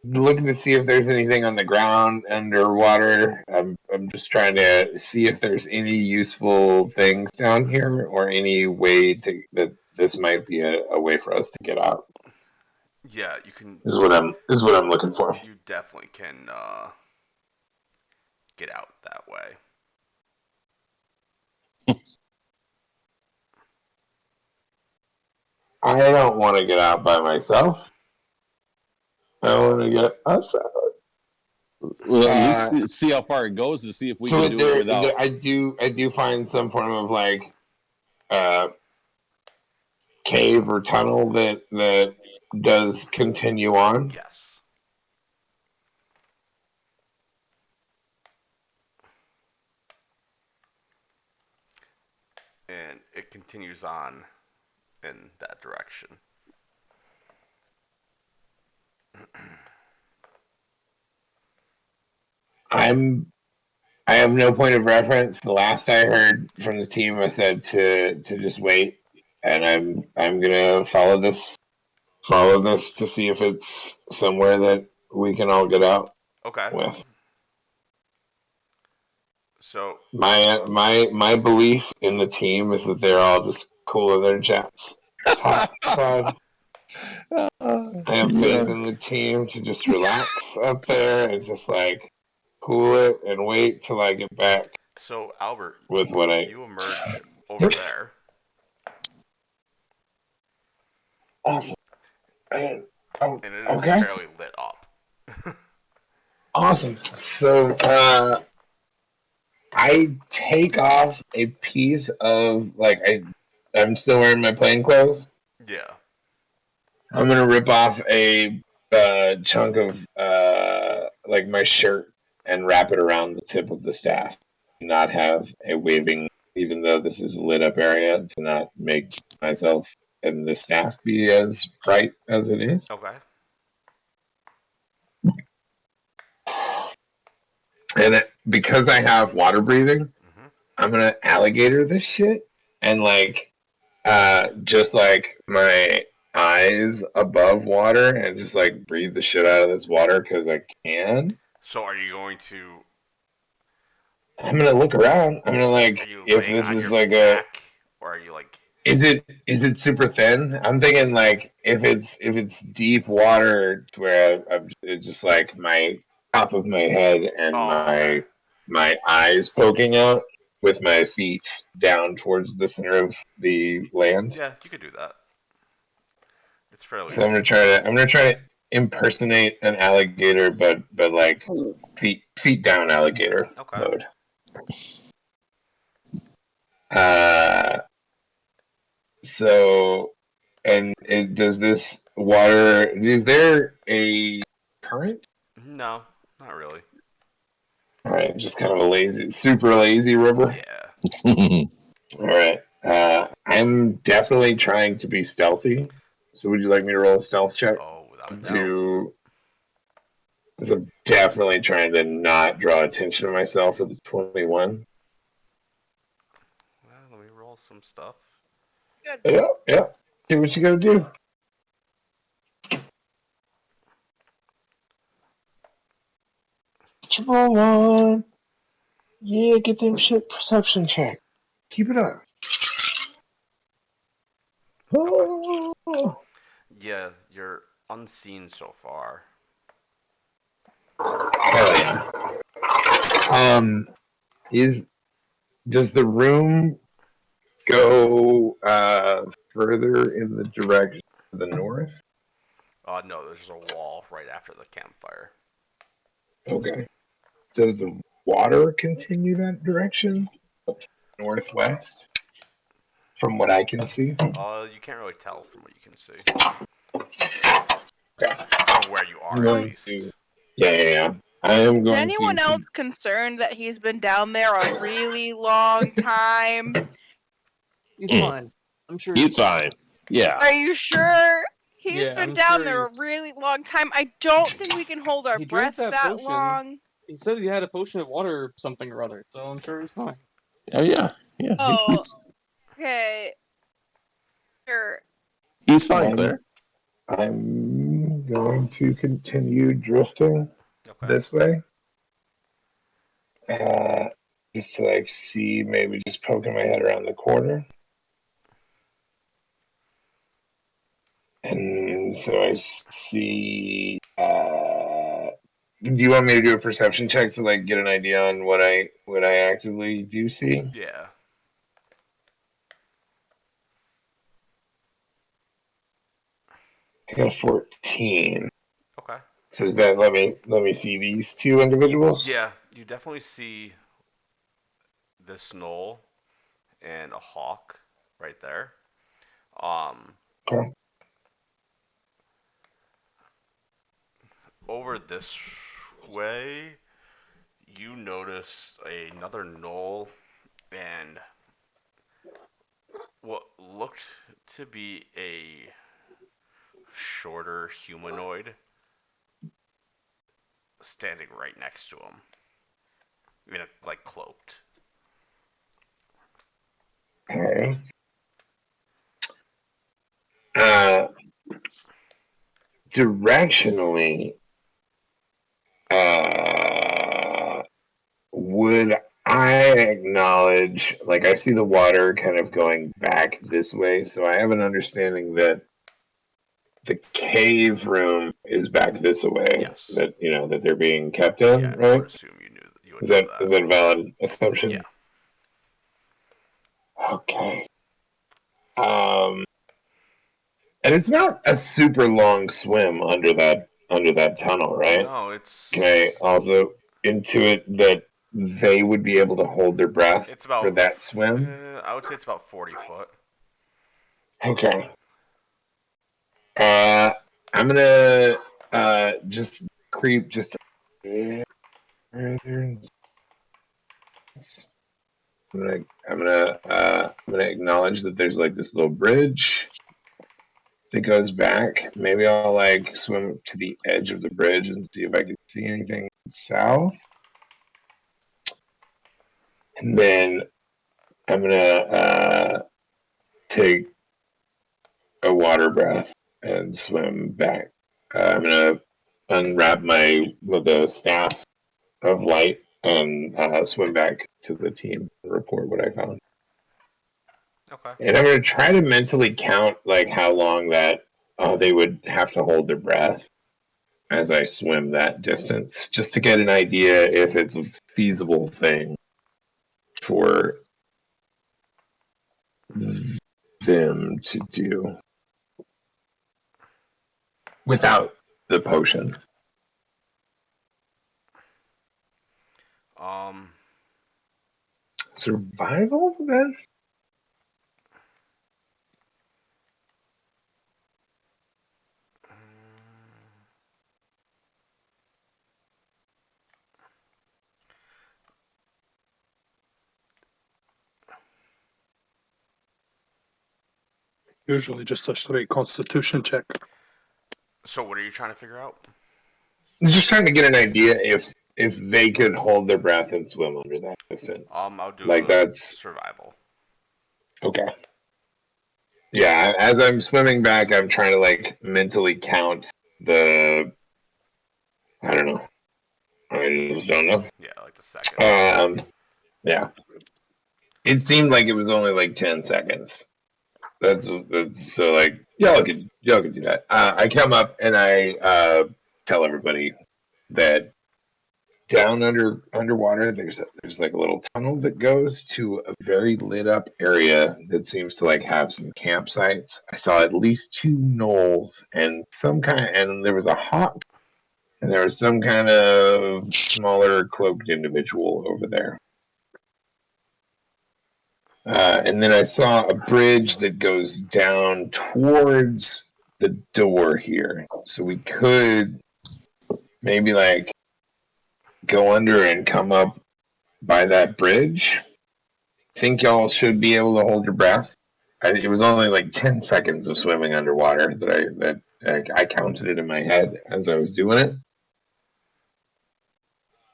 looking to see if there's anything on the ground underwater. I'm just trying to see if there's any useful things down here or any way that this might be a way for us to get out. yeah, you can. Is what I'm looking for. You definitely can get out that way. I don't want to get out by myself. I want to get us out. Well, at least see how far it goes to see if we can do it without. I do find some form of like uh, cave or tunnel that does continue on. Yes. And it continues on in that direction. I have no point of reference. The last I heard from the team was said to just wait, and I'm gonna follow this to see if it's somewhere that we can all get out Okay. with. So My belief in the team is that they're all just cool in their jets. Top side. I have faith in the team to just relax up there and just like cool it and wait till I get back Albert, with what I. you emerge over Yep. there. Awesome. And it is Okay. fairly lit up. Awesome. So I take off a piece of I'm still wearing my plain clothes. Yeah. I'm gonna rip off a chunk of like my shirt and wrap it around the tip of the staff. Not have a waving, even though this is a lit up area, to not make myself and the staff be as bright as it is. Okay. And because I have water breathing, Mm-hmm. I'm gonna alligator this shit and just like my eyes above water and just like breathe the shit out of this water because I can. So are you going to? I'm gonna look around. I'm gonna Are like you if laying this on is your like a back, or are you like? is it super thin? I'm thinking like if it's deep water to where I'm it's just like my top of my head and Oh, okay. my eyes poking out with my feet down towards the center of the land. Yeah, you could do that. It's fairly So deep. I'm gonna try to impersonate an alligator, but like feet down alligator Okay. mode. Uh, so does this water? Is there a current? No, not really. All right, just kind of a super lazy river. Yeah. All right. I'm definitely trying to be stealthy. So would you like me to roll a stealth check Oh, without a doubt. to? Because I'm definitely trying to not draw attention to myself with the 21. Well, let me roll some stuff. Good. Yeah. Do what you gotta do. Come on. Yeah, get them shit perception check. Keep it up. Okay. Oh. Yeah, you're unseen so far. Hell yeah. Is does the room go further in the direction of the north? No, there's a wall right after the campfire. Okay. Does the water continue that direction? Northwest? From what I can see? You can't really tell from what you can see. Okay. From where you I'm are, at going to. least. Yeah. I am Is going anyone to. else concerned that he's been down there a really long time? He's fine. I'm sure He's fine. Yeah. Are you sure? He's Yeah, been I'm down sure there a really long time. I don't think we can hold our he drank breath that that potion. long. He said he had a potion of water something or other, so I'm sure he's fine. Oh yeah. Yeah. Oh, okay. Sure. He's fine, I'm, Claire. I'm going to continue drifting Okay. this way. Just to like see, maybe just poking my head around the corner. And so I see. Do you want me to do a perception check to like get an idea on what I actively do see? Yeah. I got a 14. Okay. So does that let me see these two individuals? Yeah, you definitely see this knoll and a hawk right there. Um, Okay. Over this way, you notice another knoll and what looked to be a shorter humanoid standing right next to him, like cloaked. Okay. Uh, directionally, would I acknowledge, like, I see the water kind of going back this way, so I have an understanding that the cave room is back this way, Yes. that, that they're being kept Yeah, in, I would right? assume you would know that. Is that a valid Yeah. assumption? Okay. Um, and it's not a super long swim under that tunnel, right? No, Can I also intuit that they would be able to hold their breath it's for about that swim? I would say it's about 40 foot. Okay. Uh, I'm gonna just creep just a bit further. I'm gonna acknowledge that there's like this little bridge that goes back. Maybe I'll like swim up to the edge of the bridge and see if I can see anything south. And then I'm gonna take a water breath and swim back. I'm gonna unwrap my with a staff of light and swim back to the team and report what I found. Okay. And I'm gonna try to mentally count like how long that they would have to hold their breath as I swim that distance, just to get an idea if it's a feasible thing for them to do. without the potion. Um, Survival then? Usually just a straight constitution check. so what are you trying to figure out? I'm just trying to get an idea if they could hold their breath and swim under that distance. I'll do Like that's survival. okay. Yeah, as I'm swimming back, I'm trying to like mentally count the. I don't know. I just don't know. Yeah, like the seconds. Yeah. It seemed like it was only like 10 seconds. That's so like y'all could do that. I come up and I tell everybody that down underwater there's like a little tunnel that goes to a very lit up area that seems to like have some campsites. I saw at least 2 gnolls and and there was a hawk and there was some kind of smaller cloaked individual over there. And then I saw a bridge that goes down towards the door here. So we could maybe like go under and come up by that bridge. Think y'all should be able to hold your breath. It was only like 10 seconds of swimming underwater that I counted it in my head as I was doing it.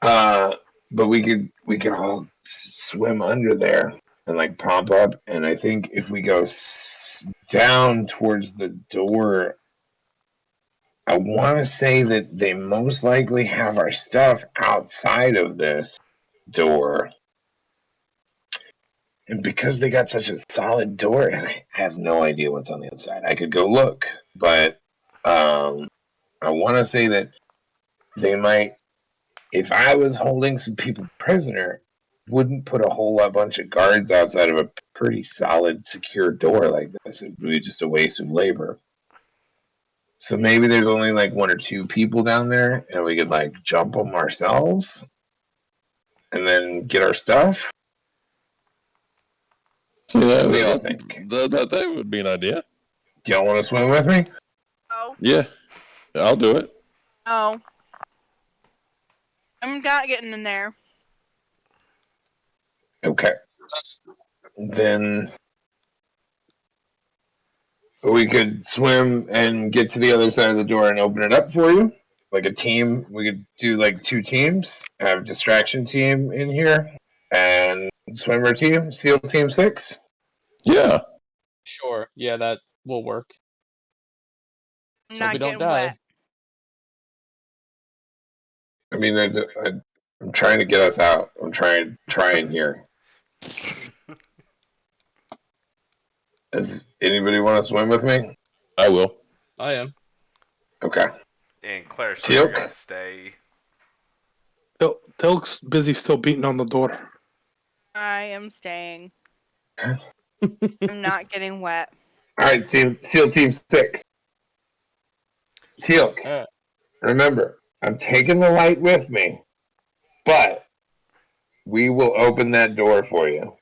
But we could all swim under there and like pump up. And I think if we go down towards the door, I want to say that they most likely have our stuff outside of this door. And because they got such a solid door, and I have no idea what's on the inside, I could go look, but I want to say that they might, if I was holding some people prisoner, wouldn't put a whole bunch of guards outside of a pretty solid, secure door like this. It would be just a waste of labor. So maybe there's only like 1 or 2 people down there, and we could like jump them ourselves, and then get our stuff. So What do y'all think? that would be an idea. Do y'all want to swim with me? Oh, Yeah, I'll do it. oh. I'm not getting in there. Okay. Then we could swim and get to the other side of the door and open it up for you. Like a team. We could do like 2 teams. Have distraction team in here and swimmer team, SEAL team 6. Yeah. Sure. Yeah, that will work. I'm So hope we not don't getting die. wet. I mean, I'm trying to get us out. I'm trying here. Does anybody want to swim with me? I will. I am. Okay. And Claire, so you're Teal? gonna stay. Tilk's busy still beating on the door. I am staying. I'm not getting wet. All right, SEAL team 6. Teal, remember, I'm taking the light with me, but we will open that door for you.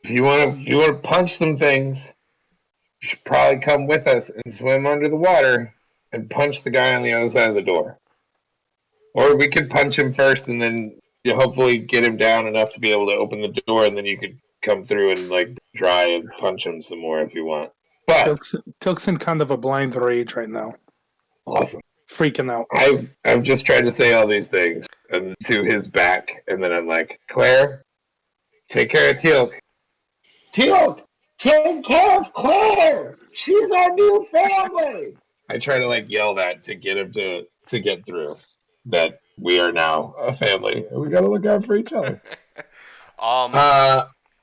If you want to punch some things, you should probably come with us and swim under the water and punch the guy on the other side of the door. Or we could punch him first and then you hopefully get him down enough to be able to open the door, and then you could come through and like try and punch him some more if you want. But Tilk's in kind of a blind rage right now. awesome. Freaking out. I've just tried to say all these things and to his back, and then I'm like, Claire, take care of Teal'c. Teal'c, take care of Claire. She's our new family. I try to like yell that to get him to get through that we are now a family and we got to look out for each other.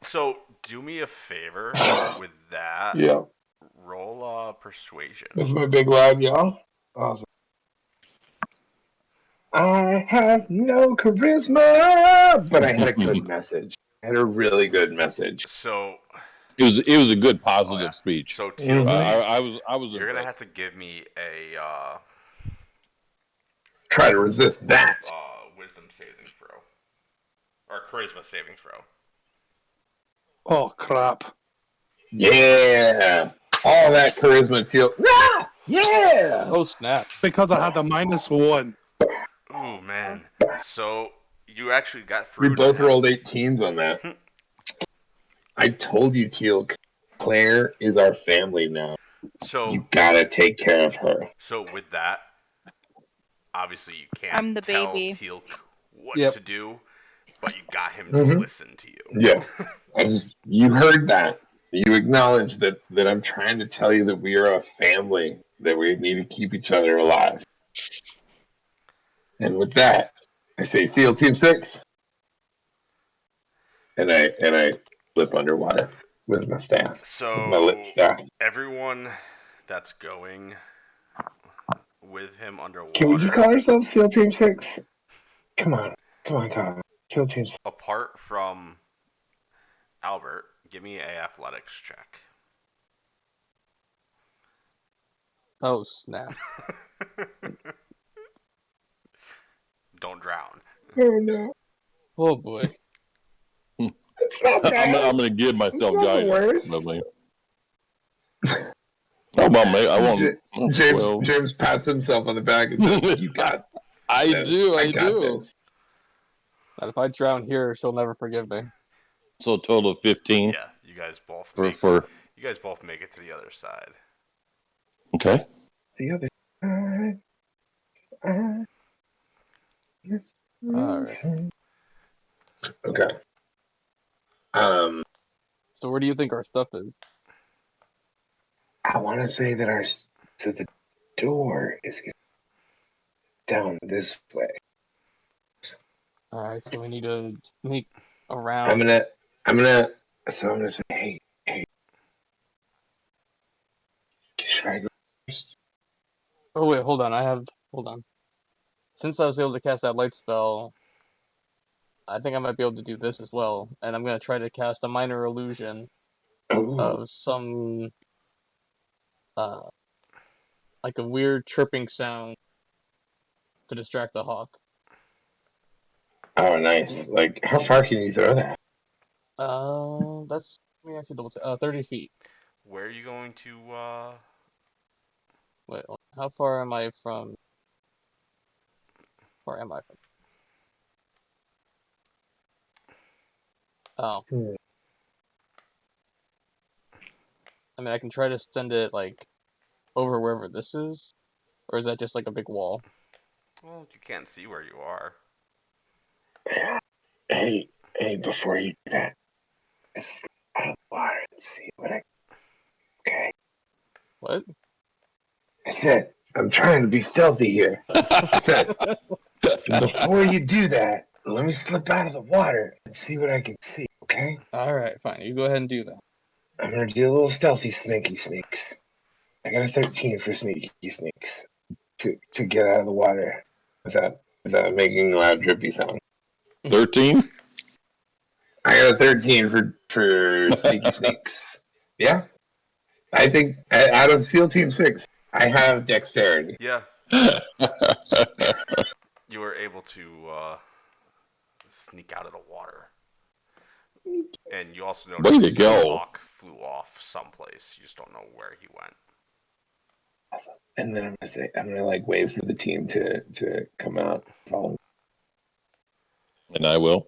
So do me a favor with that. Yeah. Roll persuasion. With my big loud yell. Awesome. I have no charisma, but I had a good message. I had a really good message. So It was a good positive speech. So Teal I was you're gonna have impressed. to give me a Try to resist that. wisdom saving throw or charisma saving throw. Oh crap! Yeah. All that charisma, Teal. Ah! Yeah. Oh snap! Because I had the -1. Ooh man. So you actually got We through to both him. rolled 18s on that. I told you, Teal. Claire is our family now. So You gotta take care of her. with that, obviously you can't I'm the tell baby. Teal'c what Yep. to do, but you got him to Mm-hmm. listen to you. Yeah. You heard that. You acknowledge that I'm trying to tell you that we are a family, that we need to keep each other alive. And with that, I say SEAL Team 6. And I flip underwater with my staff. With my lit So staff. everyone that's going with him Can we just underwater, call ourselves SEAL Team 6? Come on. Come on. SEAL Team 6. apart from Albert, give me a athletics check. Oh snap! Don't drown. Oh no. Oh boy! It's not bad. I'm going to give It's myself not the guidance. worst. Oh, well, mate, I won't. James Well, James pats himself on the back and says, "You got I this. do. I I got do. this." And if I drown here, she'll never forgive me. So a total of 15 Yeah, you guys both for make it to the other side. okay. The other side. All right. Okay. So where do you think our stuff is? I want to say that so the door is down this way. All right. So we need to sneak I'm around. gonna. So I'm gonna say, hey, should I go first? Oh wait, hold on. Hold on. Since I was able to cast that light spell, I think I might be able to do this as well. And I'm gonna try to cast a minor illusion Oh, of some uh like a weird chirping sound to distract the hawk. oh, nice. Like, how far can you throw that? That's let me actually double check. 30 feet. Where are you going to? Wait, how far am I from? Where am I from? Oh, Hmm. I mean, I can try to send it like over wherever this is, or is that just like a big wall? Well, you can't see where you are. Hey, before you do that, let's slip out of the water and see what I. Okay. What? I said I'm trying to be stealthy here. I said. So before you do that, let me slip out of the water and see what I can see, okay? All right, fine. You go ahead and do that. I'm gonna do a little stealthy sneaky sneaks. I got a 13 for sneaky sneaks to get out of the water without making a loud drippy sound. 13. I got a 13 for sneaky sneaks. Yeah, I think out of SEAL Team 6, I have dexterity. Yeah, you were able to sneak out of the water, and you also Way to noticed the go. hawk flew off someplace. You just don't know where he went. Awesome. And then I'm gonna like wave for the team to come out, follow. And I will.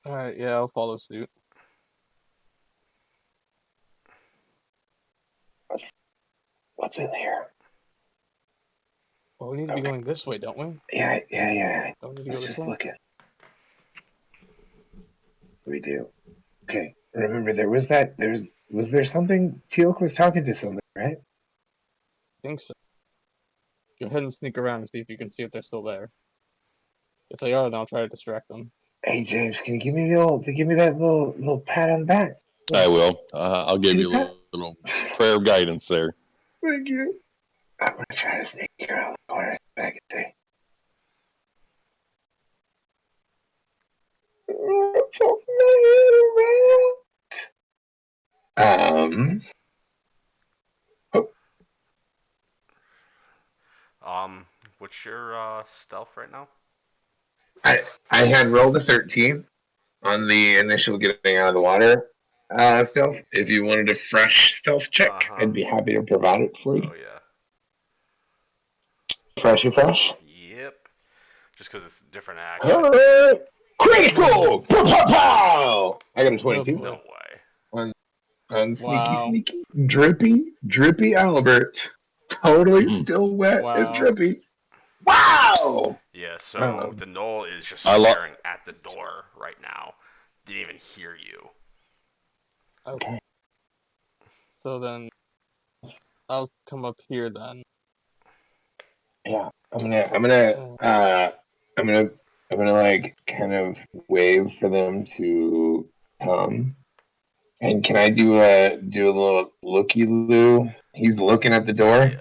All right, yeah, I'll follow suit. What's in here? Well, we need to be Okay. going this way, don't we? Yeah. Don't we need to go Let's this just way? look at. We do. Okay. Remember, was there something Teal'c was talking to something, right? I think so. Go ahead and sneak around and see if you can see if they're still there. If they are, then I'll try to distract them. Hey James, can you give me that little pat on the back? I will. I'll give you a Pat. little prayer of guidance there. Thank you. I'm gonna try to sneak here out of the corner back and say. Talk my head What's your stealth right now? I had rolled a 13 on the initial getting out of the water stealth. If you wanted a fresh stealth check, I'd be happy to provide it for you. Oh yeah. Freshy fresh. Yep. Just because it's a different action. Critical! Pow, pow, pow! I got a 22. No boy. way. On sneaky, Wow. sneaky. Drippy Albert. Totally still wet and Wow. drippy. Wow! Yeah, so the knoll is just I staring at the door right now. Didn't even hear you. Okay. So then, I'll come up here then. Yeah, I'm gonna like kind of wave for them to come. And can I do a little looky loo? He's looking at the door. Yeah.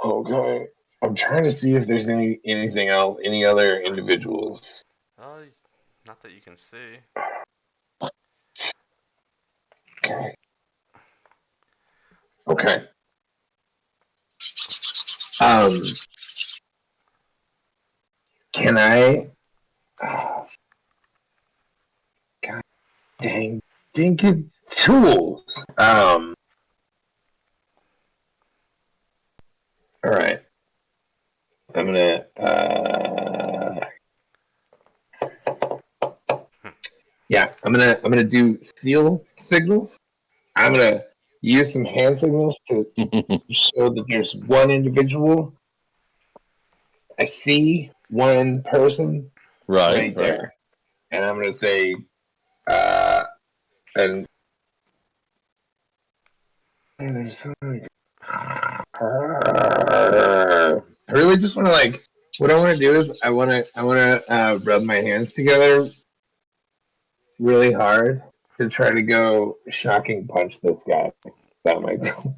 Okay. I'm trying to see if there's anything else, any other individuals. Not that you can see. Okay. Okay. Um. Can I? God dang, stinking tools. All right. I'm gonna. Yeah. I'm gonna do seal signals. I'm gonna use some hand signals to show that there's one individual. I see one person right there, and I'm gonna say, and I really just want to like. What I want to do is I want to rub my hands together really hard to try to go shocking punch this guy. That might go.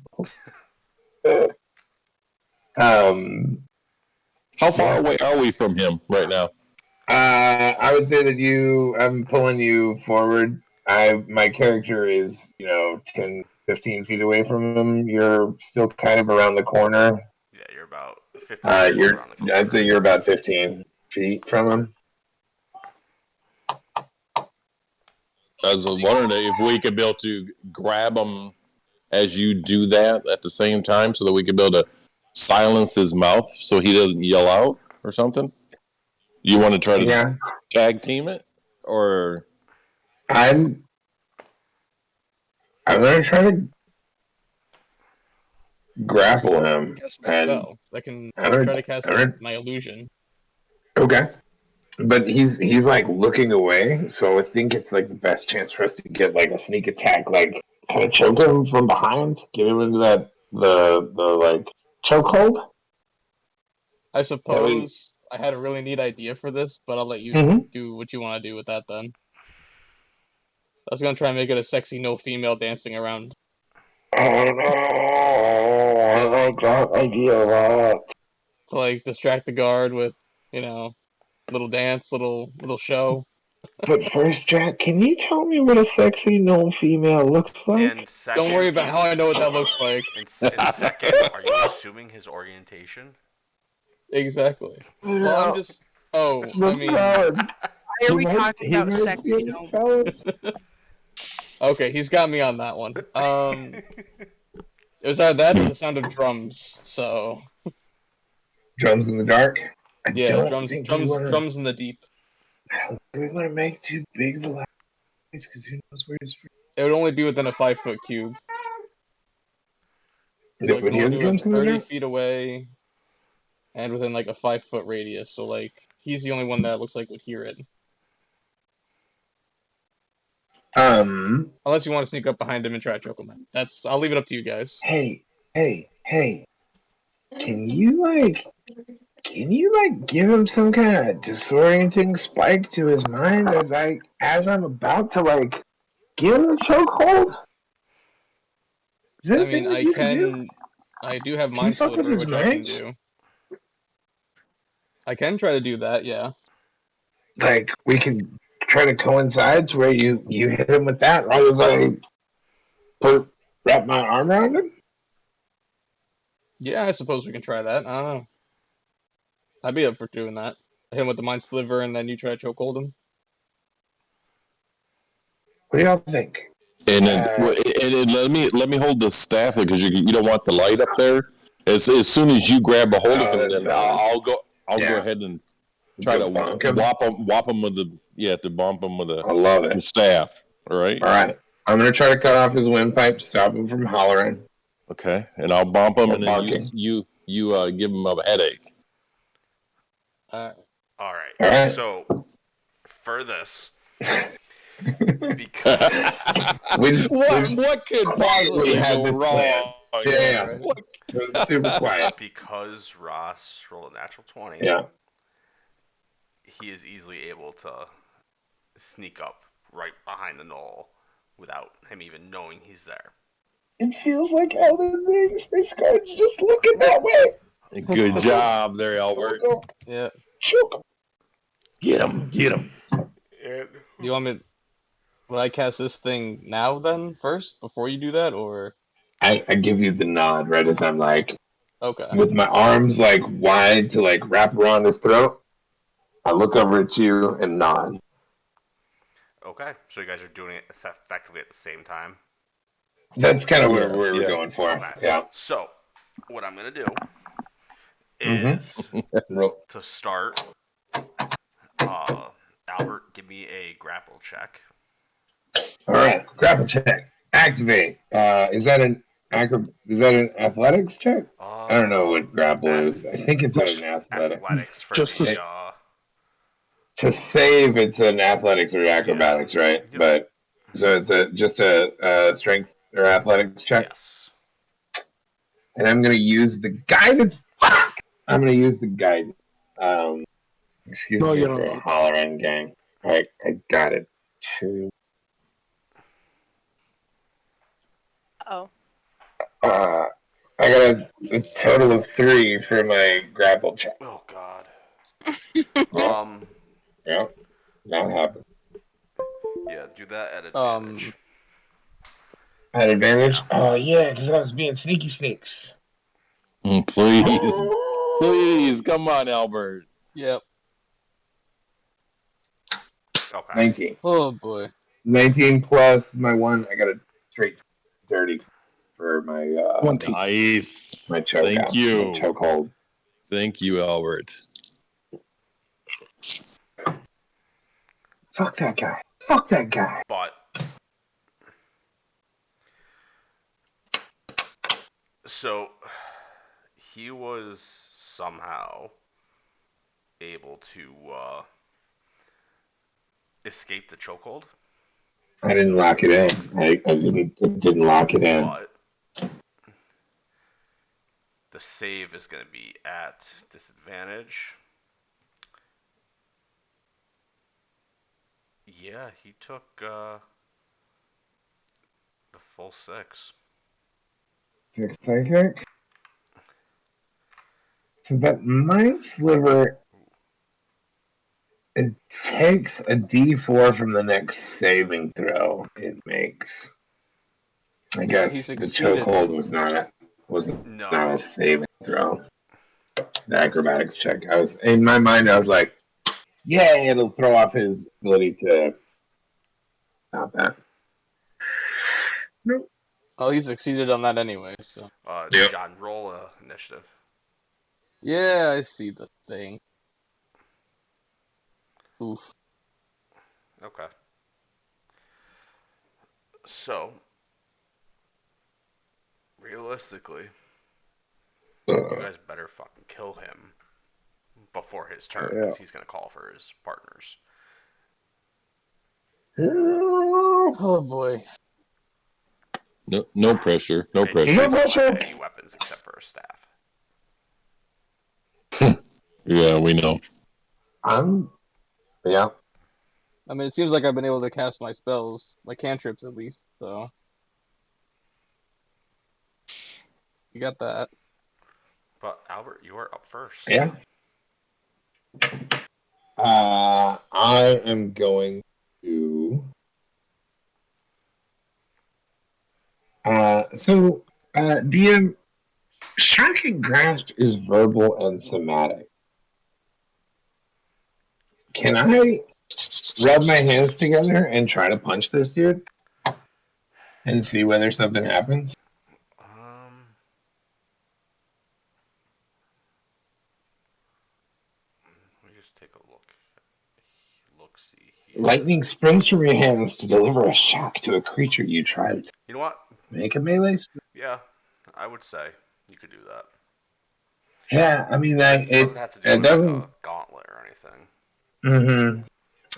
um. How far away are we from him right now? I would say that I'm pulling you forward. My character is, 10, 15 feet away from him. You're still kind of around the corner. Yeah, you're about 15 feet around the I'd corner. say you're about 15 feet from him. I was wondering if we could be able to grab him as you do that at the same time so that we could be able to silence his mouth so he doesn't yell out or something. You want to try to tag team it? Or I'm going to try to grapple him. Cast my And spell. I can try to cast my illusion. Okay. But he's like looking away, so I think it's like the best chance for us to get like a sneak attack, like kind of choke him from behind, get him into the like chokehold. I suppose I had a really neat idea for this, but I'll let you do what you want to do with that then. I was gonna try and make it a sexy no female dancing around. I know. I like that idea a lot. To like distract the guard with, little dance, little show. But first, Jack, can you tell me what a sexy no female looks like? And Don't worry second, about how I know what that looks like. and second, are you assuming his orientation? Exactly. Yeah. Well, I'm just. Oh, I Let's mean. go. Why are we talking about sexy fellas. Okay, he's got me on that one. It was either that or the sound of drums. So. Drums in the dark. Yeah, drums in the deep. We want to make too big of a loud noise because who knows where his. It would only be within a 5-foot cube. So I Would can hear only the do it drums in the 30 dark? feet away, and within like a 5-foot radius. So like he's the only one that looks like would hear it. Unless you want to sneak up behind him and try to choke him out. I'll leave it up to you guys. Hey. Can you give him some kind of disorienting spike to his mind as I'm about to like give him a chokehold? Is that I a thing mean, that you can do? I do have Can you Mind fuck with Sliver, his which I can mind? do. I can try to do that, yeah. Like we can try to coincide to where you hit him with that right as I wrap my arm around him? Yeah, I suppose we can try that. I don't know. I'd be up for doing that. Hit him with the mind sliver, and then you try to chokehold him. What do y'all think? And then, let me hold the staff there because you don't want the light up there. As soon as you grab a hold of him, that's then valid. I'll go Yeah. ahead and try Go to bonk him? whop him with to bump him with I love the it. staff. All right. All right. I'm going to try to cut off his windpipe, stop him from hollering Okay. And I'll bump him, or and then barking. you give him a headache. Uh, All right. All right. So for this, because what could possibly had go this plan. wrong? Yeah. right. What? It was super quiet. because Ross rolled a natural 20, Yeah. he is easily able to sneak up right behind the knoll without him even knowing he's there. It feels like Elden Rings. This card's just looking that way. Good job there, Albert. Go. Yeah. Choke him. Get him. And Do you want me? Would I cast this thing now then first before you do that, or I give you the nod right as I'm like, okay? with my arms like wide to like wrap around his throat. I look over at you and nod. okay, so you guys are doing it effectively at the same time. That's kind of where Yeah, we were yeah. going for. Okay, Yeah. so what I'm gonna do Mm-hmm. is Roll. to start. Albert, give me a grapple check. All right. Grapple check. Activate. Is that an athletics check? I don't know what grapple is. I think it's an Athletics athletics. for Just the to To save, it's an athletics or acrobatics, right? Yep. But so it's just a strength or athletics check. Yes. And I'm gonna use the guidance. Fuck! I'm gonna use the guidance. Excuse no, me you don't for need. hollering, gang. All right, I got it. Two. Oh. Uh, I got a total of 3 for my grapple check. Oh God. Yeah, Um. yeah, that happened. Yeah. Do that at Um. advantage. At advantage? Yeah. Oh yeah, because I was being sneaky sneaks. Please, come on, Albert. Yep. Okay. 19. Oh boy. 19 plus my 1. I got a straight dirty for my 20. Nice. my choke Thank out, my you. chokehold. Thank you, Albert. Fuck that guy. Fuck that guy. But so he was somehow able to escape the chokehold, I didn't lock it in. I didn't lock it in. but the save is going to be at disadvantage. Yeah, he took the full 6. Psychic. So that mind sliver, it takes a D4 from the next saving throw it makes. I Yeah, he guess the succeeded. chokehold was not a No. saving throw. The acrobatics check. I was in my mind. I was like, "Yeah, it'll throw off his ability to stop that." Nope. Oh, he succeeded on that anyway. So Yep. John, roll initiative. yeah, I see the thing. Oof. Okay. So, realistically, you guys better fucking kill him before his turn Yeah. because he's going to call for his partners. Oh boy. No pressure. No And he pressure. No doesn't have pressure. any weapons except for a staff. Yeah, we know. Yeah. I mean, it seems like I've been able to cast my spells, my cantrips at least. So you got that. But, Albert, you are up first. Yeah. I am going to DM, shock and grasp is verbal and somatic. Can I rub my hands together and try to punch this dude and see whether something happens? Let me just take a look. See here. Lightning springs from your hands to deliver a shock to a creature you try to You know what? make a melee. Yeah, I would say you could do that. Yeah, I mean, It doesn't have to do it with like a doesn't. gauntlet or anything. Mm-hmm.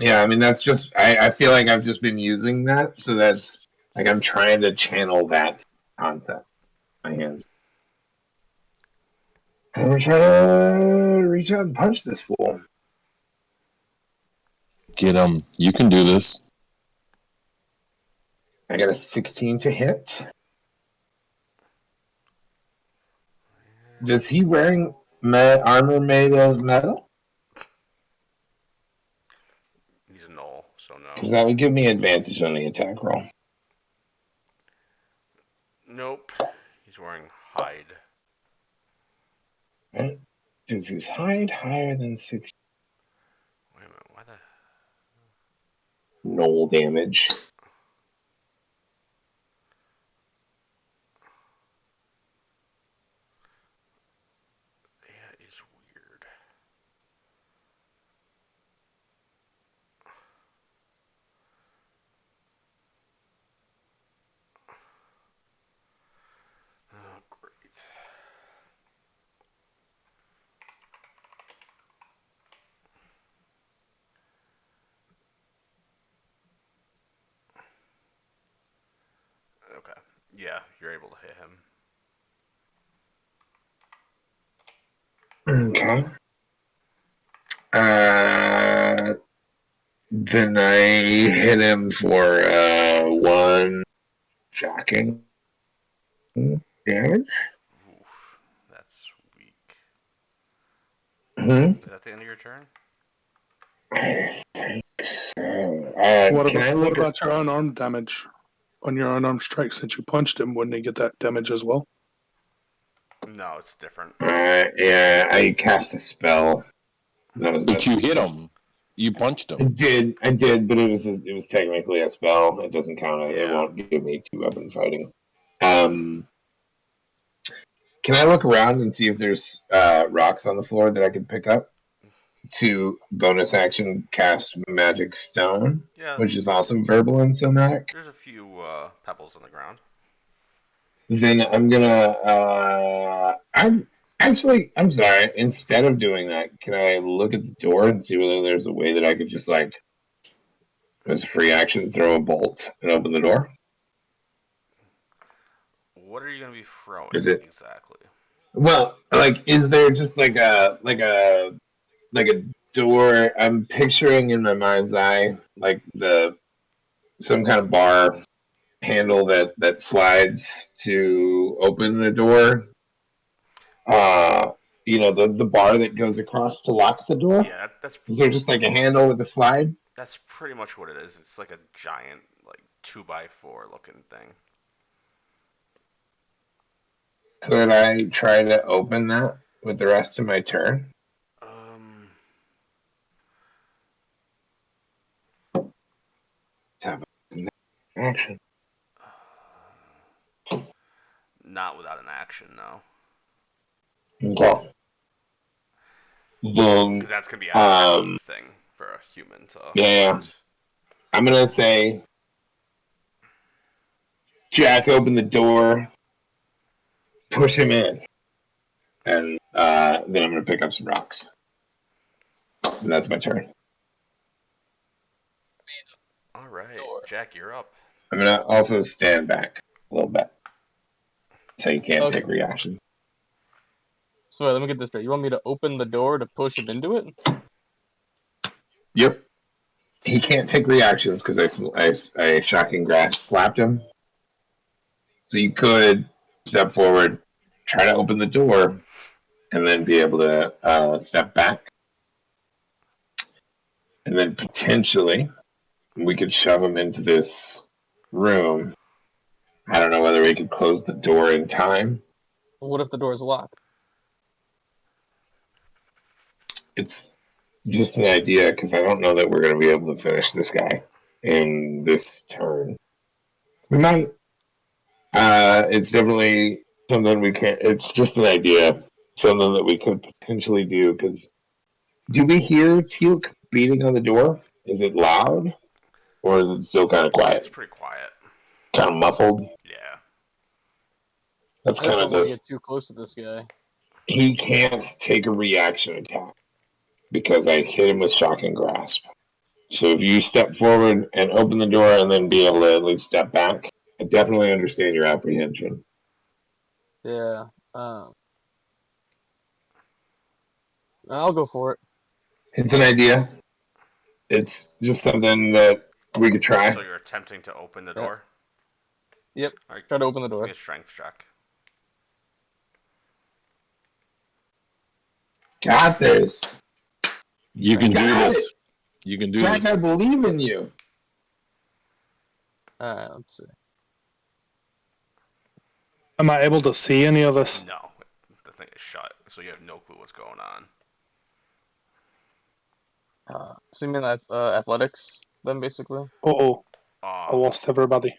Yeah, I mean, that's just. I feel like I've just been using that, so that's like I'm trying to channel that concept. My hands. I'm gonna try to reach out and punch this fool. Get him. You can do this. I got a 16 to hit. Does he wearing armor made of metal? He's a null, so no. Because that would give me advantage on the attack roll. Nope. He's wearing hide. Right? Does his hide higher than 6 Wait a minute. Why the? null damage? Yeah, it's weird. Oh, great. Okay. Yeah, you're able to hit him. Okay. Then I hit him for 1 shocking damage. Oof, that's weak. Mm-hmm. Is that the end of your turn? I think so. Can I What look? about your unarmed damage on your unarmed strike? Since you punched him, wouldn't he get that damage as well? No, it's different. Yeah, I cast a spell. But you hit him. You punched him. I did, but it was technically a spell. It doesn't count. It Yeah. won't give me 2-weapon fighting. Can I look around and see if there's rocks on the floor that I can pick up to bonus action cast magic stone, Yeah. which is also verbal and somatic? There's a few pebbles on the ground. Then I'm gonna. I'm sorry. Instead of doing that, can I look at the door and see whether there's a way that I could just like, as a free action, throw a bolt and open the door? What are you gonna be throwing Is it exactly? well? Like, is there just like a door? I'm picturing in my mind's eye like the some kind of bar handle that slides to open the door. Uh, the bar that goes across to lock the door. Yeah, Is there just like a handle with a slide? that's pretty much what it is. It's like a giant, like 2x4 looking thing. Could I try to open that with the rest of my turn? Um, Have action. not without an action, no. Okay. Then, Because that's gonna be out of your thing for a human to yeah, use. I'm gonna say, Jack, open the door, push him in, and then I'm gonna pick up some rocks. And that's my turn. All right, Jack, you're up. I'm gonna also stand back a little bit, so you can't Okay. take reactions. So wait, let me get this straight. You want me to open the door to push him into it? Yep. He can't take reactions because I shocking grasp slapped him. So you could step forward, try to open the door, and then be able to step back. And then potentially we could shove him into this room I don't know whether we could close the door in time. What if the door is locked? It's just an idea because I don't know that we're going to be able to finish this guy in this turn. We might. It's definitely something we can't. It's just an idea, something that we could potentially do. Because do we hear Teal'c beating on the door? Is it loud, or is it still kind of It's quiet, pretty quiet. kind of muffled? Yeah. That's I just kind of don't want to the. get too close to this guy. He can't take a reaction attack because I hit him with shocking grasp. So if you step forward and open the door and then be able to at least step back, I definitely understand your apprehension. Yeah. I'll go for it. It's an idea. It's just something that we could try. So you're attempting to open the Yeah. door? Yep. All right. Try to open the Give me door. a strength check. Got this. You I can do got this. it. You can do Jack, I this. believe in you. All right. Let's see. Am I able to see any of this? No, the thing is shut, so you have no clue what's going on. So you mean athletics then, basically? Oh, I Um, lost everybody.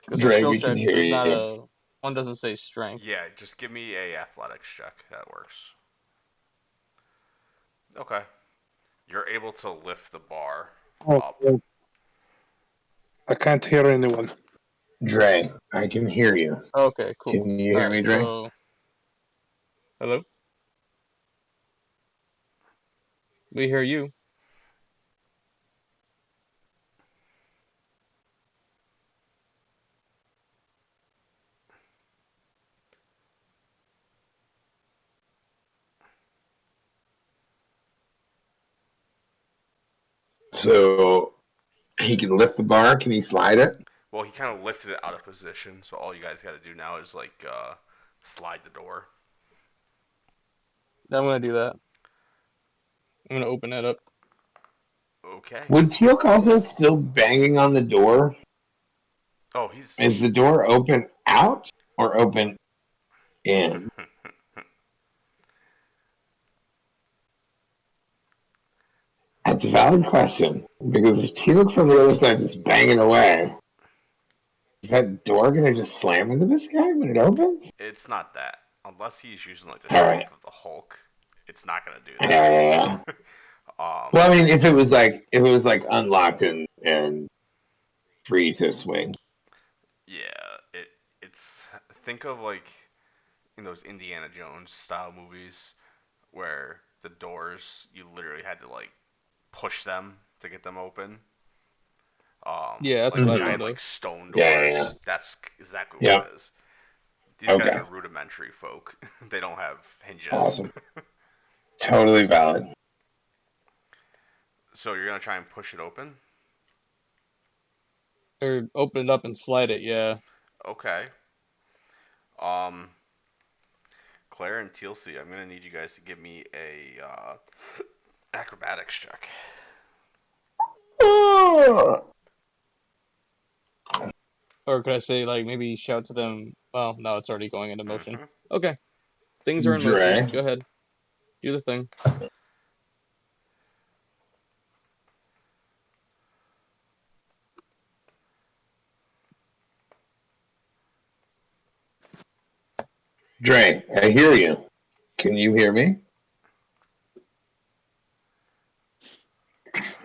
Because the Dre, skill we can check hear is not you. a one doesn't say strength. yeah, just give me a athletics check. That works. Okay. You're able to lift the bar Oh, up. well, I can't hear anyone. Dre, I can hear you. Okay, cool. Can you All hear right, me, Dre? so hello. We hear you. So he can lift the bar. Can he slide it? Well, he kind of lifted it out of position, so all you guys got to do now is like slide the door. I'm gonna do that. I'm gonna open it up. Okay. Would Teal'c also still banging on the door? Oh, he's. Is the door open out or open in? That's a valid question. Because if Teal'c's on the other side just banging away, is that door going to just slam into this guy when it opens? It's not that. Unless he's using like the All right. strength of the Hulk, it's not gonna do Yeah. that. Well, I mean, if it was like unlocked and free to swing. Yeah, it's think of like in those Indiana Jones style movies where the doors you literally had to like push them to get them open. Yeah, that's Like what I Mhm. thought giant of. like stone Yeah, yeah, doors. That's exactly what yeah. it is. These guys Okay. are rudimentary folk. They don't have hinges. Awesome. Totally valid. So you're gonna try and push it open? Or open it up and slide it. Yeah. Okay. Um, Claire and TLC, I'm gonna need you guys to give me a acrobatics check. Oh, Or could I say like maybe shout to them? Well, no, it's already going into motion. Mm-hmm. Okay, things are in motion. Dre. Go ahead, do the thing. Dre, I hear you. Can you hear me?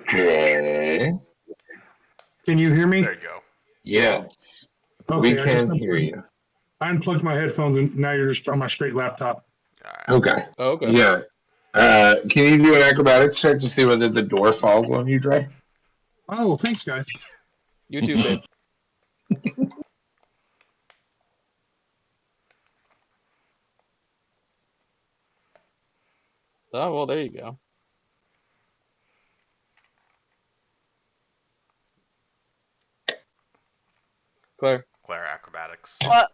Dre. Can you hear me? There you go. Yes. We Okay, can hear you. I unplugged my headphones and now you're just on my straight laptop. All right. Okay. Oh, okay. Yeah. Can you do an acrobatics check to see whether the door falls on you, Dre? Oh, thanks, guys. You too, babe. Oh well, there you go. Claire, Claire, acrobatics. What?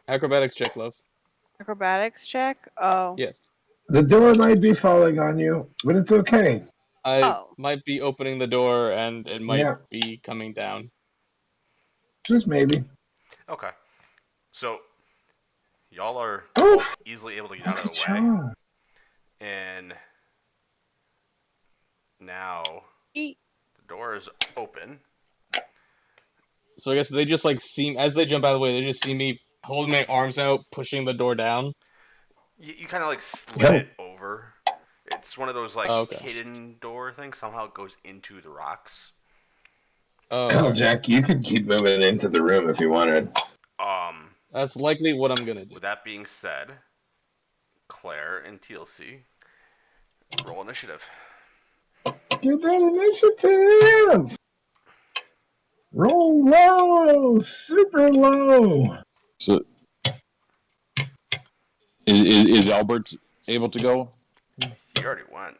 acrobatics check, love. Acrobatics check? Oh. Yes. The door might be falling on you, but it's okay. I Oh. might be opening the door, and it might Yeah, be coming down. just maybe. Okay. So y'all are Oh, both easily able to get out of good the way, job. and now Eat. the door is open. So I guess they just like see as they jump out of the way. They just see me holding my arms out, pushing the door down. You kind of like slid Yo, it over. It's one of those like Oh, okay. hidden door things. Somehow it goes into the rocks. Oh, hell, okay. Jack, you could keep moving into the room if you wanted. Um, That's likely what I'm gonna do. with that being said, Claire and TLC, roll initiative. Get that initiative. Roll low, super low. So is Albert able to go? He already went.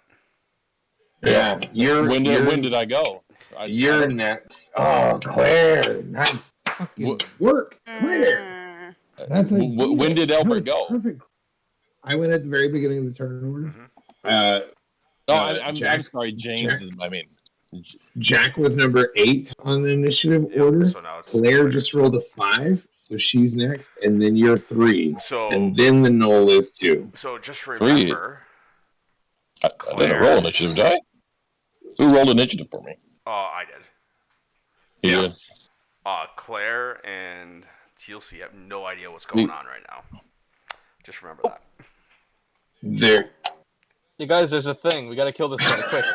Yeah, When did I go? I you're don't. next. Oh, Claire, nice fucking work, Claire. Mm. That's When ideal. did That Albert was go? perfect. I went at the very beginning of the turn order. Mm-hmm. Uh, No, I'm Jack, sorry. James Jack, is. I mean, Jack was number 8 on the initiative Yep. order. So now it's Claire Claire. just rolled a 5, so she's next, and then you're 3, So and then the Knoll is 2. just 3. remember, I didn't roll Claire. initiative, did I? Who rolled initiative for me? I did. You Yeah. did. Claire and TLC have no idea what's going The- on right now. Just remember that. There. You guys, there's a thing. We gotta kill this guy quick,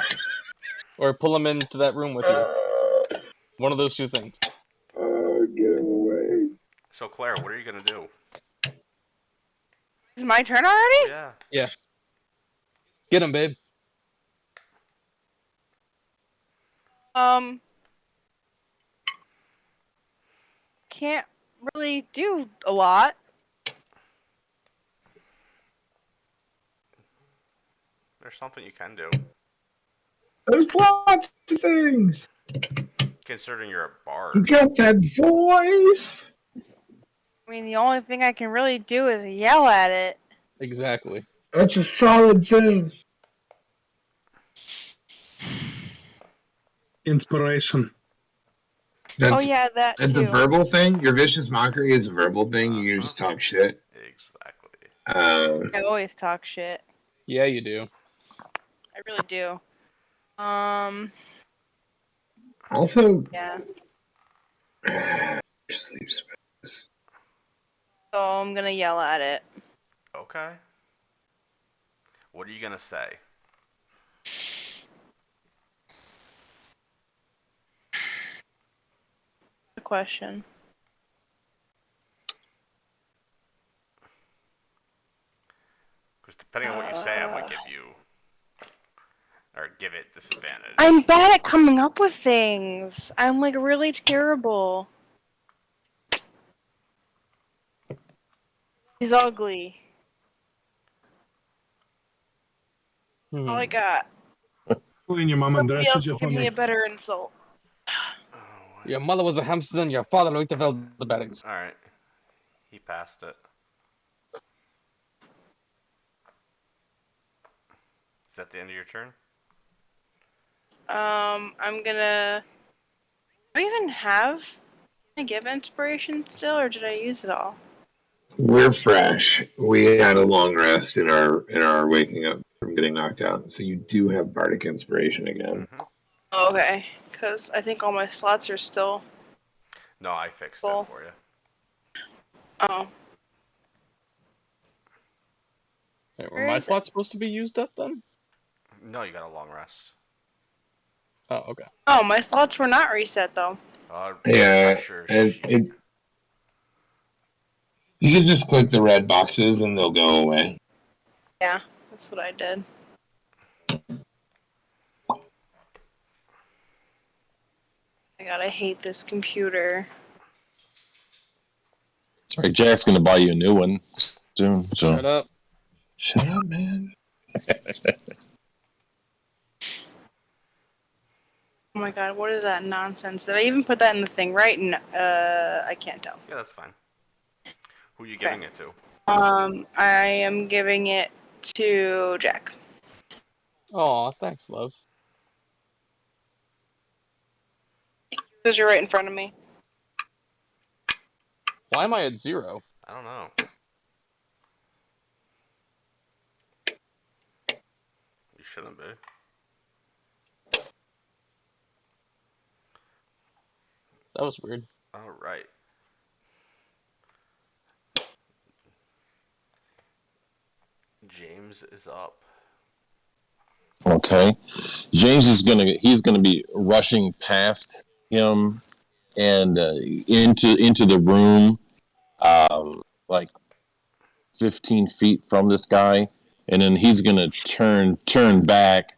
or pull him into that room with you. One of those two things. Get him away. So Claire, what are you gonna do? Is it my turn Oh already? yeah. Yeah. Get him, babe. Can't really do a lot. There's something you can do. There's lots of things. Considering you're a You bard. got that voice. I mean, the only thing I can really do is yell at it. Exactly. That's a solid thing. Inspiration. Oh That's yeah, that that's a too. verbal thing. Your vicious mockery is a verbal thing. You Uh-huh. just talk shit. Exactly. I always talk shit. Yeah, you do. I really do. Also, Yeah. sleep space. So I'm gonna yell at it. Okay. What are you gonna say? The question. Because depending on what you say, I might give you or give it disadvantage. I'm bad at coming up with things. I'm like really terrible. He's ugly. Hmm. All I got. Clean your mom and Nobody dad else should you give me honey. a better insult. Oh, Your mother was a hamster and your father liked to fill the beddings. all right. He passed it. Is that the end of your turn? I'm gonna. Do I even have? Can I give inspiration still, or did I use it all? We're fresh. We had a long rest in our waking up from getting knocked out, so you do have bardic inspiration again. Mm-hmm. Oh, okay, because I think all my slots are still No, I fixed it full. for you. Oh, Wait, were where my is it? slots supposed to be used up then? No, you got a long rest. Oh, okay. Oh, my slots were not reset though. Yeah, Refresh your and sheet. you can just click the red boxes and they'll go away. Yeah, that's what I did. I gotta hate this computer. sorry, Jack's going to buy you a new one soon. So Shut up. Shut up, man. Oh my god, what is that nonsense? Did I even put that in the thing right? No, I can't tell. Yeah, that's fine. Who are you Okay. giving it to? I am giving it to Jack. Aw, thanks, love. Because you're right in front of me. Why am I at 0? I don't know. You shouldn't be. That was weird. All right. James is up. Okay. James is he's gonna be rushing past him and into the room, like 15 feet from this guy, and then he's gonna turn back,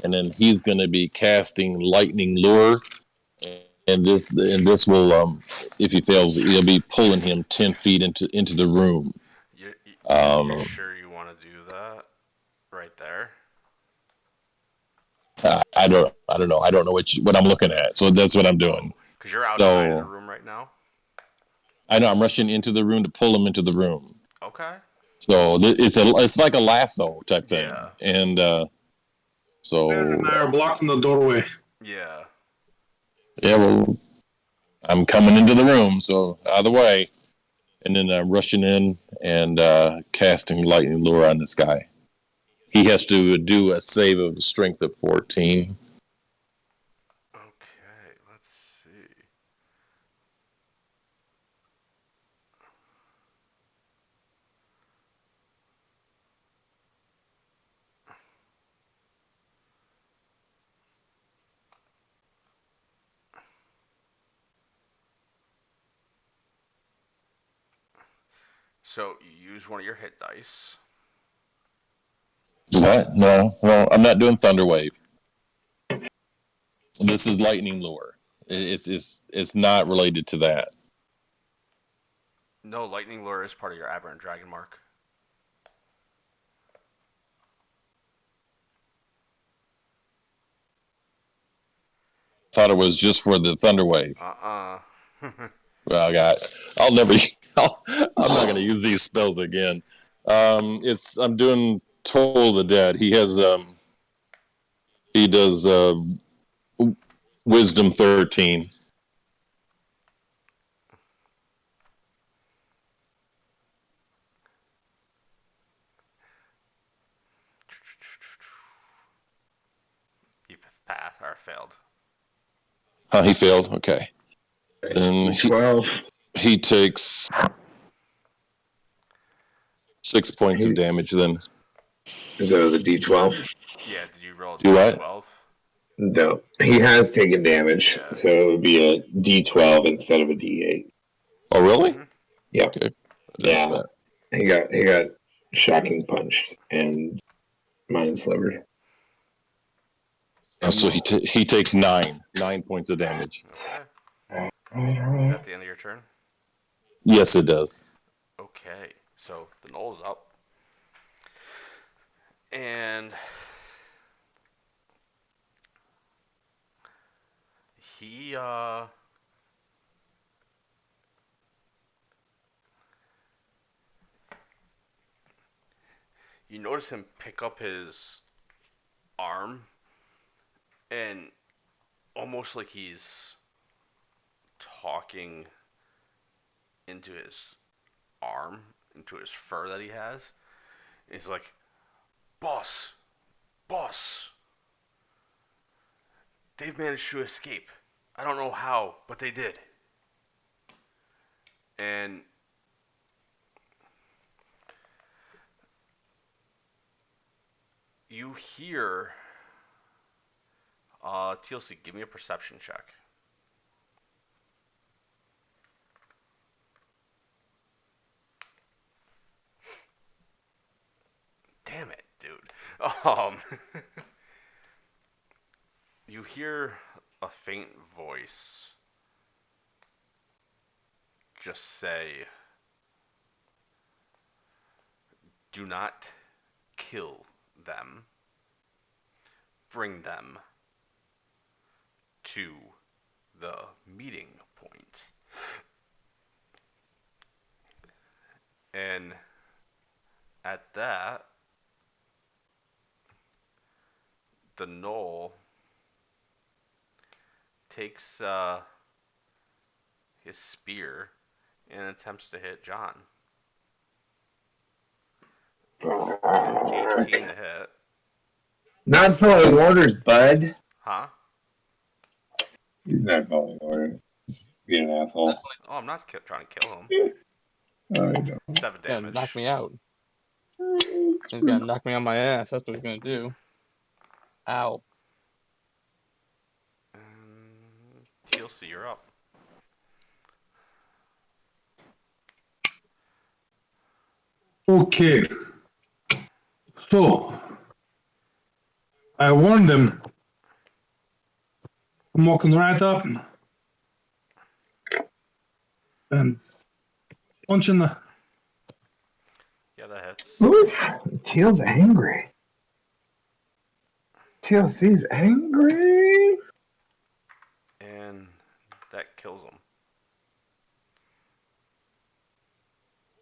and then he's gonna be casting lightning lure, and this will if he fails, it'll be pulling him 10 feet into the room. You Um, sure you want to do that right there? I don't know. I don't know what I'm looking at, so that's what I'm Oh, doing. because you're outside of the So room right now. I know I'm rushing into the room to pull him into the room. Okay. So it's like a lasso type thing, Yeah. and Baron so and I are blocking the doorway. Yeah. yeah, well, I'm coming into the room, so out of the way, and then I'm rushing in and casting lightning lure on this guy. He has to do a save of strength of 14. Okay. Let's see. So you use one of your hit dice. What? No, I'm not doing thunder wave. This is lightning lure. It's not related to that. No, lightning lure is part of your aberrant dragon mark. Thought it was just for the thunder wave. Uh-uh. Well, I'll never. I'm not going to use these spells again. I'm doing Toll of the Dead. He does Wisdom 13. You passed or failed. He failed. Okay, and D12. he takes 6 points of He, damage. Then so the D12. Yeah, did you roll a do what? D12? No, he has taken damage, Yeah. so it would be a D12 instead of a D8. Oh, really? Mm-hmm. Yeah, Okay, I didn't know yeah. that. He got shocking punched and mind slivered. So he takes 9 points of damage. Okay. Is Alright. that the end of your turn? Yes, it does. Okay. So the knoll's up. And he you notice him pick up his arm and almost like he's talking into his arm, into his fur that he has. And he's like, "Boss, boss, they've managed to escape. I don't know how, but they did." And you hear TLC, give me a perception check. Damn it, dude. Um you hear a faint voice just say, "Do not kill them. Bring them to the meeting point." And at that, the knoll takes his spear and attempts to hit John. An 18 to hit. Not following orders, bud. Huh? He's not following orders. He's being an asshole. Oh, I'm not trying to kill him. I know. 7 He's gonna knock damage. me out. He's gonna knock me on my ass. That's what he's gonna do. Ow. And TLC, you're up. Okay. So, I warned him. I'm walking right up and punching the. Yeah, that hits. Oof. Teal's angry. TLC's angry. And that kills him.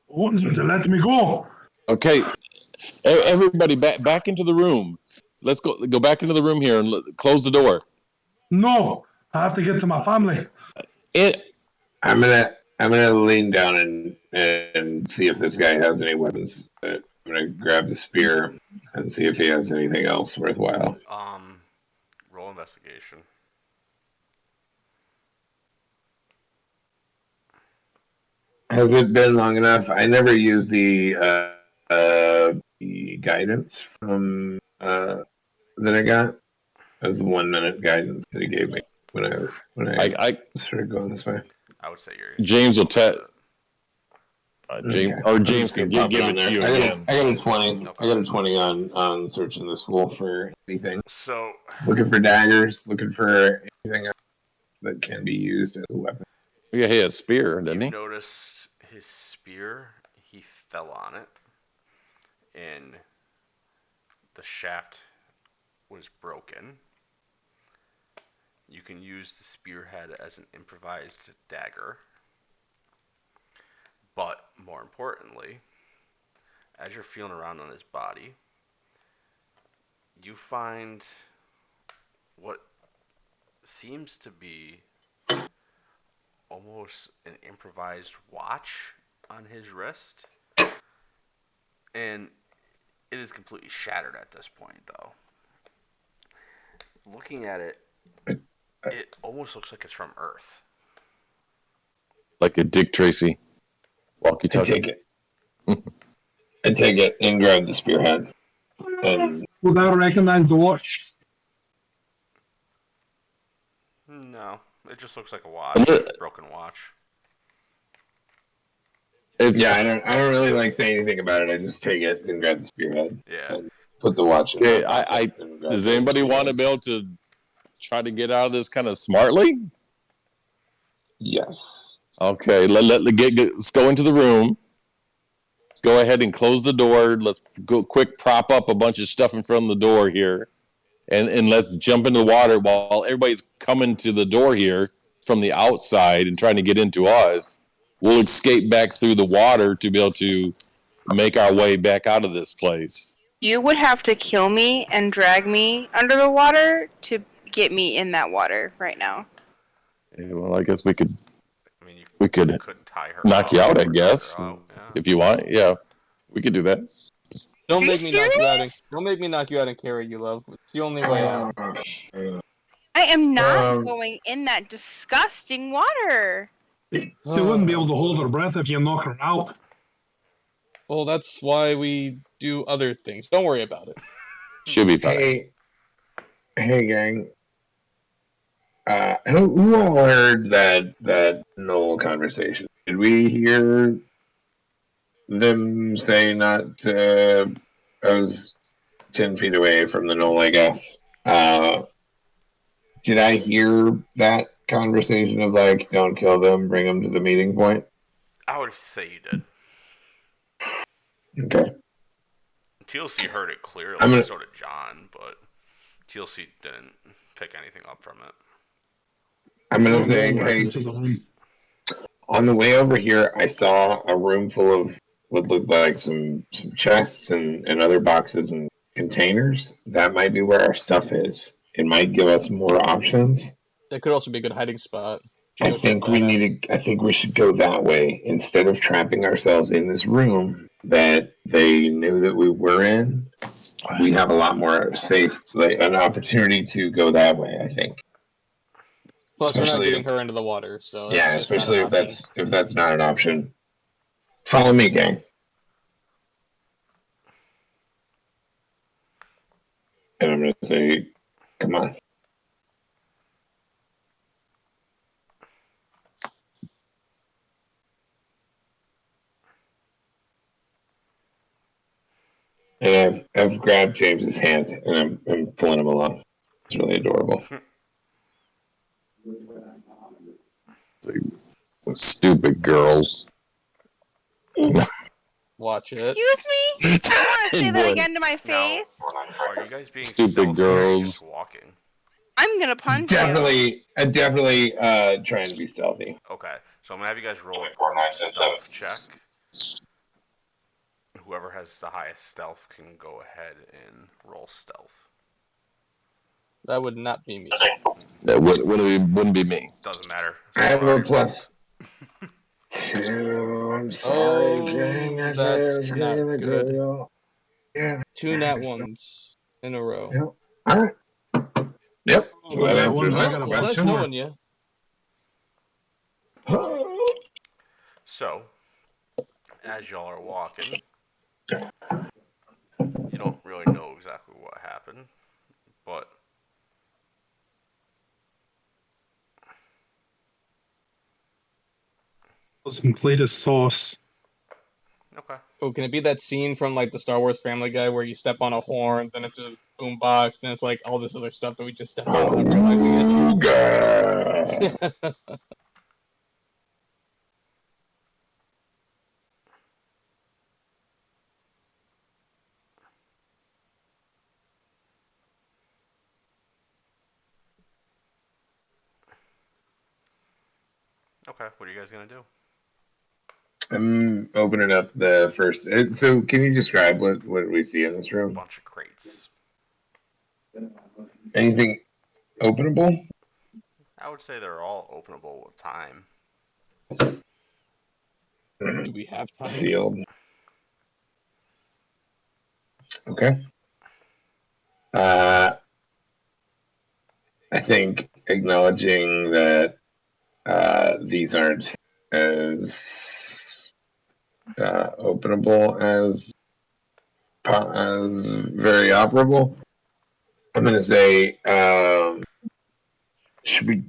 Want you to let me go? Okay, everybody back into the room. Let's go back into the room here and close the door. No, I have to get to my family. I'm gonna lean down and see if this guy has any weapons. I'm gonna grab the spear and see if he has anything else worthwhile. Roll investigation. Has it been long enough? I never used the guidance from that I got. That was the 1 minute guidance that he gave me when I started going this way. I would say you're. James will test. James I'm James just can gonna give pop it on to you there. again. I got a 20. Okay. I got a 20 on searching this school for anything. So, Looking for daggers. Looking for anything else that can be used as a weapon. Yeah, he had a spear, didn't you he? noticed his spear. He fell on it, and the shaft was broken. You can use the spearhead as an improvised dagger. But more importantly, as you're feeling around on his body, you find what seems to be almost an improvised watch on his wrist. And it is completely shattered at this point, though. Looking at it, it almost looks like it's from Earth. Like a Dick Tracy I walkie-talkie. take it. I take it and grab the spearhead. And Would I recognize the watch? No, it just looks like a watch, a broken watch. yeah, I don't really like saying anything about it. I just take it and grab the spearhead. Yeah. And put the watch in Okay, my pocket and grab does the anybody spearhead. want to be able to try to get out of this kind of smartly? Yes. Okay, let's go into the room. Go ahead and close the door. Let's go quick prop up a bunch of stuff in front of the door here. And let's jump into the water while everybody's coming to the door here from the outside and trying to get into us. We'll escape back through the water to be able to make our way back out of this place. You would have to kill me and drag me under the water to get me in that water right now. Yeah, well, I guess we could I mean, we could tie her knock you out, I or drag guess, her out, yeah. if you want. Yeah, we could do that. Don't Are make you me knock you out. serious? Don't make me knock you out and carry you, love. It's the only way out. I am not Um, going in that disgusting water. She wouldn't be able to hold her breath if you knock her out. Well, that's why we do other things. Don't worry about it. Should be fine. Hey, gang. Who all heard that Noel conversation? Did we hear them say not? I was 10 feet away from the Noel, I guess. Did I hear that conversation of like, don't kill them, bring them to the meeting point? I would say you did. Okay. TLC heard it clearly, so did John, but TLC didn't pick anything up from it. I'm gonna say, hey, on the way over here, I saw a room full of what looked like some chests and other boxes and containers. That might be where our stuff is. It might give us more options. That could also be a good hiding spot. Should I go check think that out. I think we should go that way instead of trapping ourselves in this room that they knew that we were in. We have a lot more safe, like an opportunity to go that way. I think, Plus, we're not especially getting if, her into the water, so that's yeah, just not an especially option. if that's not an option. Follow me, gang. And I'm gonna say, come on. And I've grabbed James's hand and I'm pulling him along. It's really adorable. Stupid girls. Watch it. Excuse me? You want to say It that would. again to my Now, face? are you guys being Stupid stealthy or are you girls. just walking? I'm gonna punch you. Definitely trying to be stealthy. Okay, so I'm gonna have you guys roll a group stealth check. Whoever has the highest stealth can go ahead and roll stealth. That would not be me. That wouldn't be me. Doesn't matter. I Someone have a already rolled. plus 2. I'm sorry, gang. Oh, I thought I that's was not getting the good. girl. Yeah. 2 nat ones in a row. Yep. All right. Yep. So Well, that that answers one's I that got a Well, plus nice question. 2. knowing you. So, as y'all are walking, you don't really know exactly what happened, but Some plate sauce. okay. Oh, can it be that scene from like the Star Wars Family Guy where you step on a horn, then it's a boombox, then it's like all this other stuff that we just stepped on without realizing Ooga. it? Okay, what are you guys gonna do? I'm opening up the first. So, can you describe what we see in this A room? bunch of crates. Anything openable? I would say they're all openable with time. Do we have time? Sealed. Okay. I think acknowledging that these aren't as openable as very operable. I'm gonna say, should we?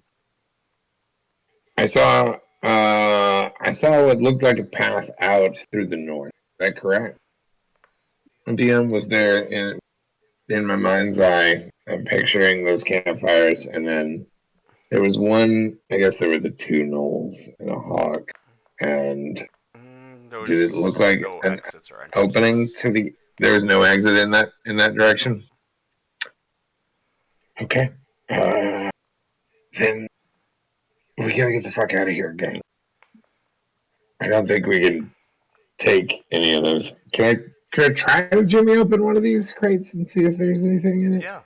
I saw what looked like a path out through the north. Is that correct? DM, was there in my mind's eye? I'm picturing those campfires, and then there was one. I guess there were the 2 gnolls and a hawk, and There did it was look like no an exits or opening entrances. to the? There was no exit in that Nope. direction. Okay. Then we gotta get the fuck out of here, gang. I don't think we can take any of those. Can I try to jimmy open one of these crates and see if there's anything in it? Yeah.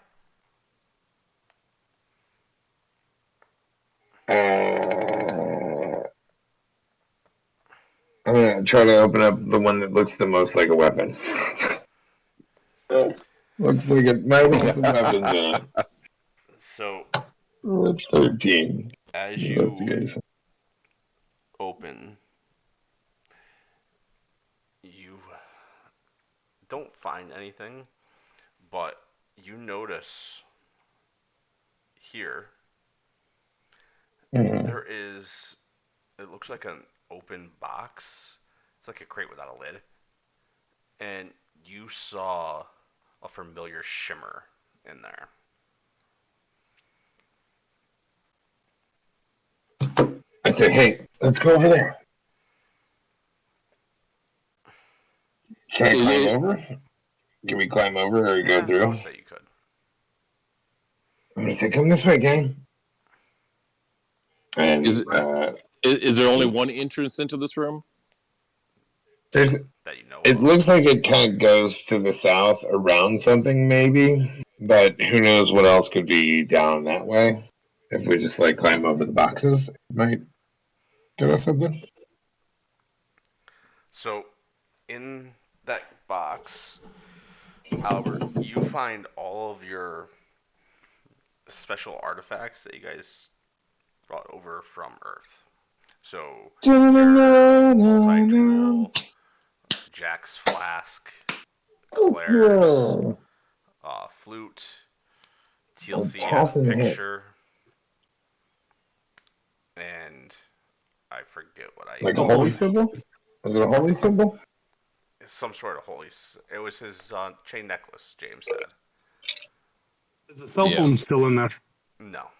I'm gonna try to open up the one that looks the most like a weapon. Looks like it might have some weapons in it. So 13 as you investigation. open, you don't find anything, but you notice here Mm-hmm. there is, it looks like an open box. It's like a crate without a lid. And you saw a familiar shimmer in there. I said, hey, let's go over there. Can I Is climb it- over? Can we climb over or go Yeah, I through? would say you could. I'm gonna say, come this way, gang. Is And it is there only one entrance into this room? there's. That you know It of. looks like it kind of goes to the south around something, maybe. But who knows what else could be down that way? if we just like climb over the boxes, it might give us something. So, in that box, Albert, you find all of your special artifacts that you guys brought over from Earth. So, your multi-tool, Jack's flask, Claire's flute, TLC has a Tossing hit. picture, and I forget what I Like a Cell holy phone. symbol? Was it a holy symbol? some sort of holy. It was his chain necklace. James had. The cell Yeah. phone's still in there. No.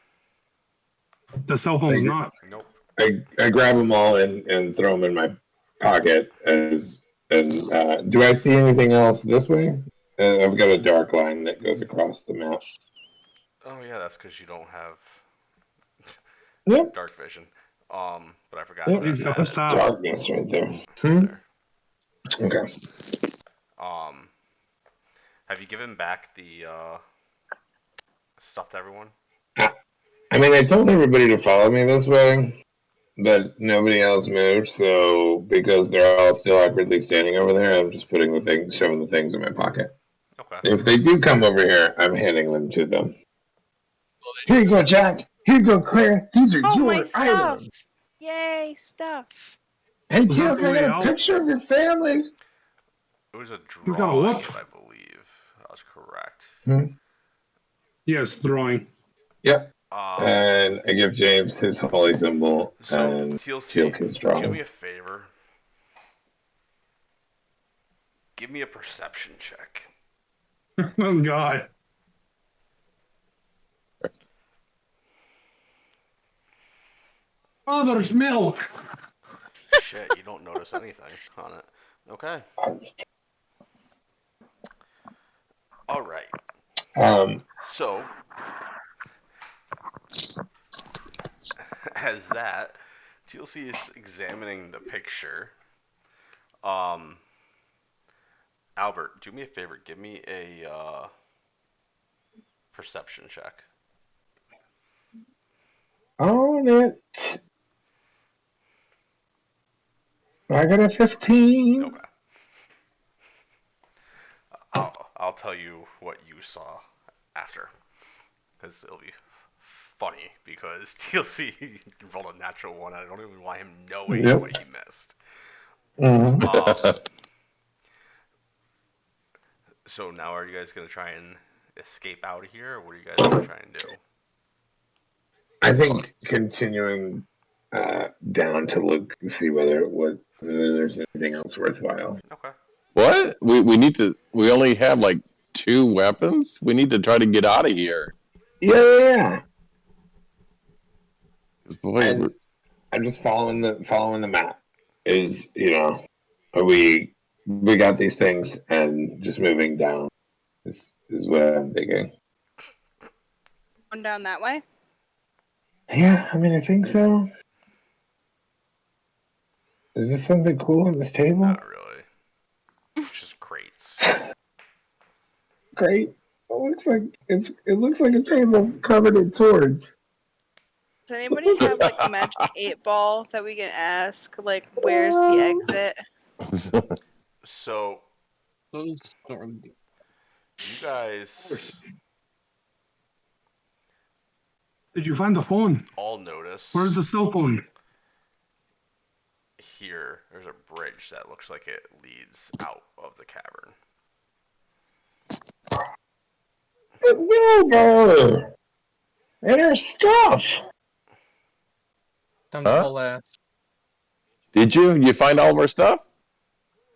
The cell phone's not. Nope. I grab them all and throw them in my pocket. Do I see anything else this way? I've got a dark line that goes across the map. Oh yeah, that's because you don't have Yep. dark vision. But I forgot Yep. that What's added that? Darkness right there. there. Okay. Um, have you given back the stuff to everyone? I mean, I told everybody to follow me this way, but nobody else moved. So because they're all still awkwardly standing over there, I'm just shoving the things in my pocket. Okay. If they do come over here, I'm handing them to them. Here you go, Jack. Here you go, Claire. These are Oh, my your stuff! items. Yay, stuff. Hey, Was that Jack, the I way got a out? picture of your family. It was a You got a what? drawing, if I believe. That was correct. Yes, drawing. Yep. Um, And I give James his holy symbol so and TLC, Teal his do drawing. me a favor. Give me a perception check. Oh God. Oh, there's milk. Shit, you don't notice anything on it. Okay. All right. Um, So, as that, TLC is examining the picture. Um, Albert, do me a favor. Give me a perception check. on it. I got a 15. Okay. I'll tell you what you saw after, because it'll be funny. Because TLC rolled a natural one. I don't even want him knowing Yep. what he missed. Mm-hmm. So now are you guys gonna try and escape out of here, or what are you guys gonna try and do? I think continuing down to look and see whether there's anything else worthwhile. Okay. What? We need to. We only have like 2 weapons. We need to try to get out of here. Yeah. 'Cause, boy, And I'm just following the map. We got these things and just moving down is what I'm thinking. Going down that way? Yeah, I mean I think so. Is this something cool on this table? Not really. It's just crates. Great. It looks like a table covered in swords. Does anybody have like a magic 8 ball that we can ask? Like, where's the exit? So Those don't really do. you guys Did you find the phone? all notice Where's the cell phone? here there's a bridge that looks like it leads out of the cavern. But Wilbur! And our stuff! Time to Huh? haul ass. Did you? You find all of our stuff?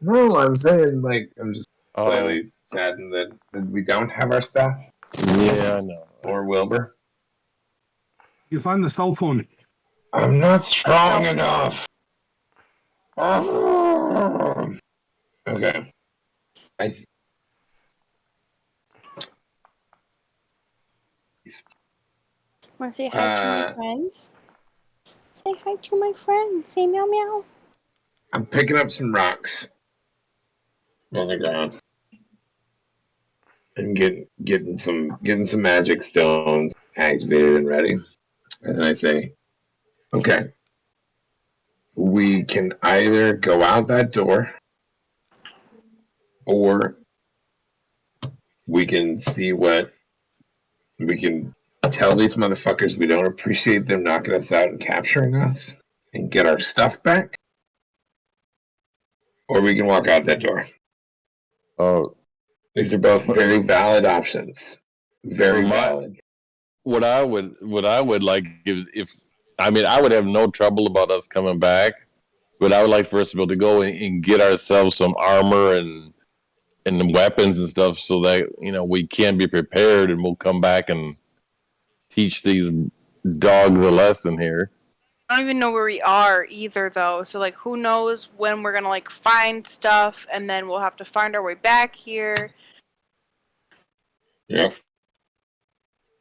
No, I'm saying, I'm just Oh, slightly saddened that we don't have our stuff. yeah, I know. Or Wilbur. You find the cell phone. I'm not strong enough! Okay. Want to say hi to my friends? Say hi to my friends. Say meow meow. I'm picking up some rocks on the ground. And getting some magic stones activated and ready. And then I say, okay, we can either go out that door or we can see what we can tell these motherfuckers we don't appreciate them knocking us out and capturing us and get our stuff back, or we can walk out that door. Oh, These are both very valid options. Very valid. what I would like if I mean I would have no trouble about us coming back, but I would like for us to be able to go and get ourselves some armor and weapons and stuff so that we can be prepared and we'll come back and teach these dogs a lesson here. I don't even know where we are either, though. So, like, who knows when we're gonna like find stuff, and then we'll have to find our way back here. Yeah.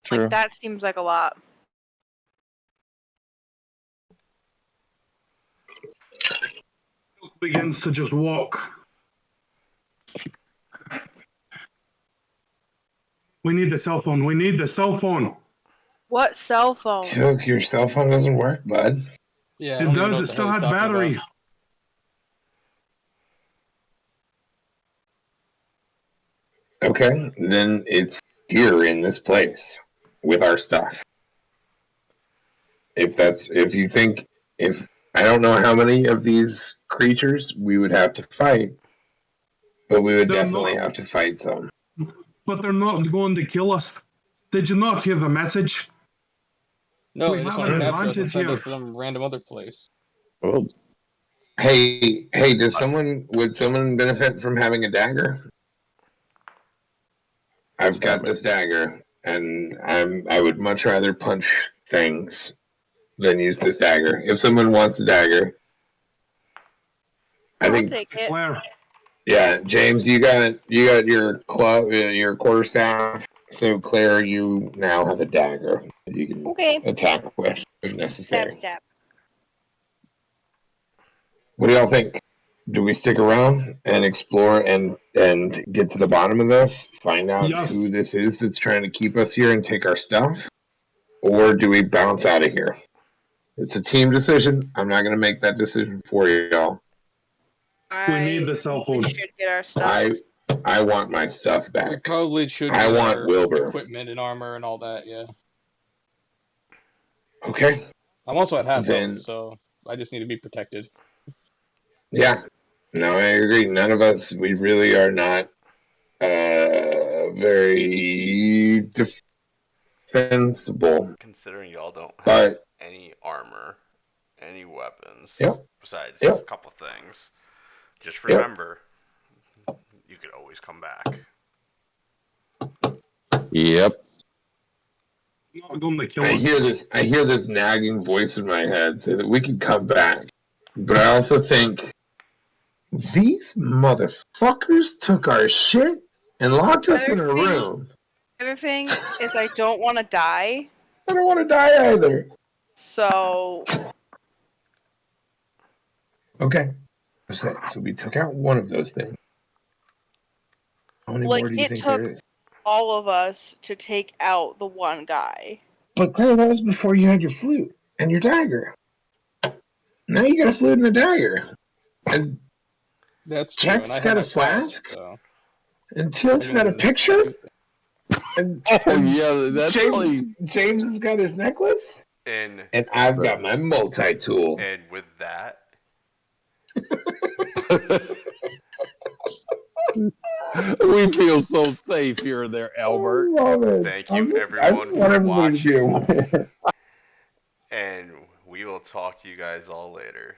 True. Like, that seems like a lot. Begins to just walk. We need the cell phone. We need the cell phone. What cell phone? Took, your cell phone doesn't work, bud. Yeah, I It don't even know does. what It the still hell has he's talking battery. about. Okay, then it's here in this place with our stuff. If you think, if I don't know how many of these creatures we would have to fight, but we would They're definitely not- have to fight some. But they're not going to kill us. Did you not hear the message? No, We they just have want to an capture us and advantage send here. us to some random other place. Well, Hey, would someone benefit from having a dagger? I've got this dagger, and I would much rather punch things than use this dagger. If someone wants a dagger, I I'll think, take it. Claire. yeah, James, you got your club, your quarterstaff. So Claire, you now have a dagger that you can Okay. attack with if necessary. Stab. What do y'all think? Do we stick around and explore and get to the bottom of this? Find out Yes. who this is that's trying to keep us here and take our stuff? Or do we bounce out of here? It's a team decision. I'm not going to make that decision for y'all. We need the cell phone. We should get our stuff. I want my stuff We back. probably should I get want our Wilbur. equipment and armor and all that, yeah. Okay. I'm also at half Then- health, so I just need to be protected. Yeah. No, I agree. None of us, we really are not very defensible. Considering y'all don't have But any armor, any weapons, Yep. besides Yep. a couple things, just Yep. remember, you could always come back. Yep. Not going to kill I us. hear this nagging voice in my head say that we can come back. But I also think these motherfuckers took our shit and locked us in a room. The other thing is I don't want to die. I don't want to die either. So Okay. So we took out one of those things. How many Like, more do you it think took- there is? all of us to take out the one guy. But Claire, that was before you had your flute and your dagger. Now you got a flute and a dagger. And That's true, Jack's and I got have a my cross, flask? so And Teal's got a picture? And, Oh and yeah, that's James has got his necklace? And And I've got my multi-tool. and with that, we feel so safe here and there, Albert. I love it. thank you I everyone just want for everybody to watching, be aware. and we will talk to you guys all later.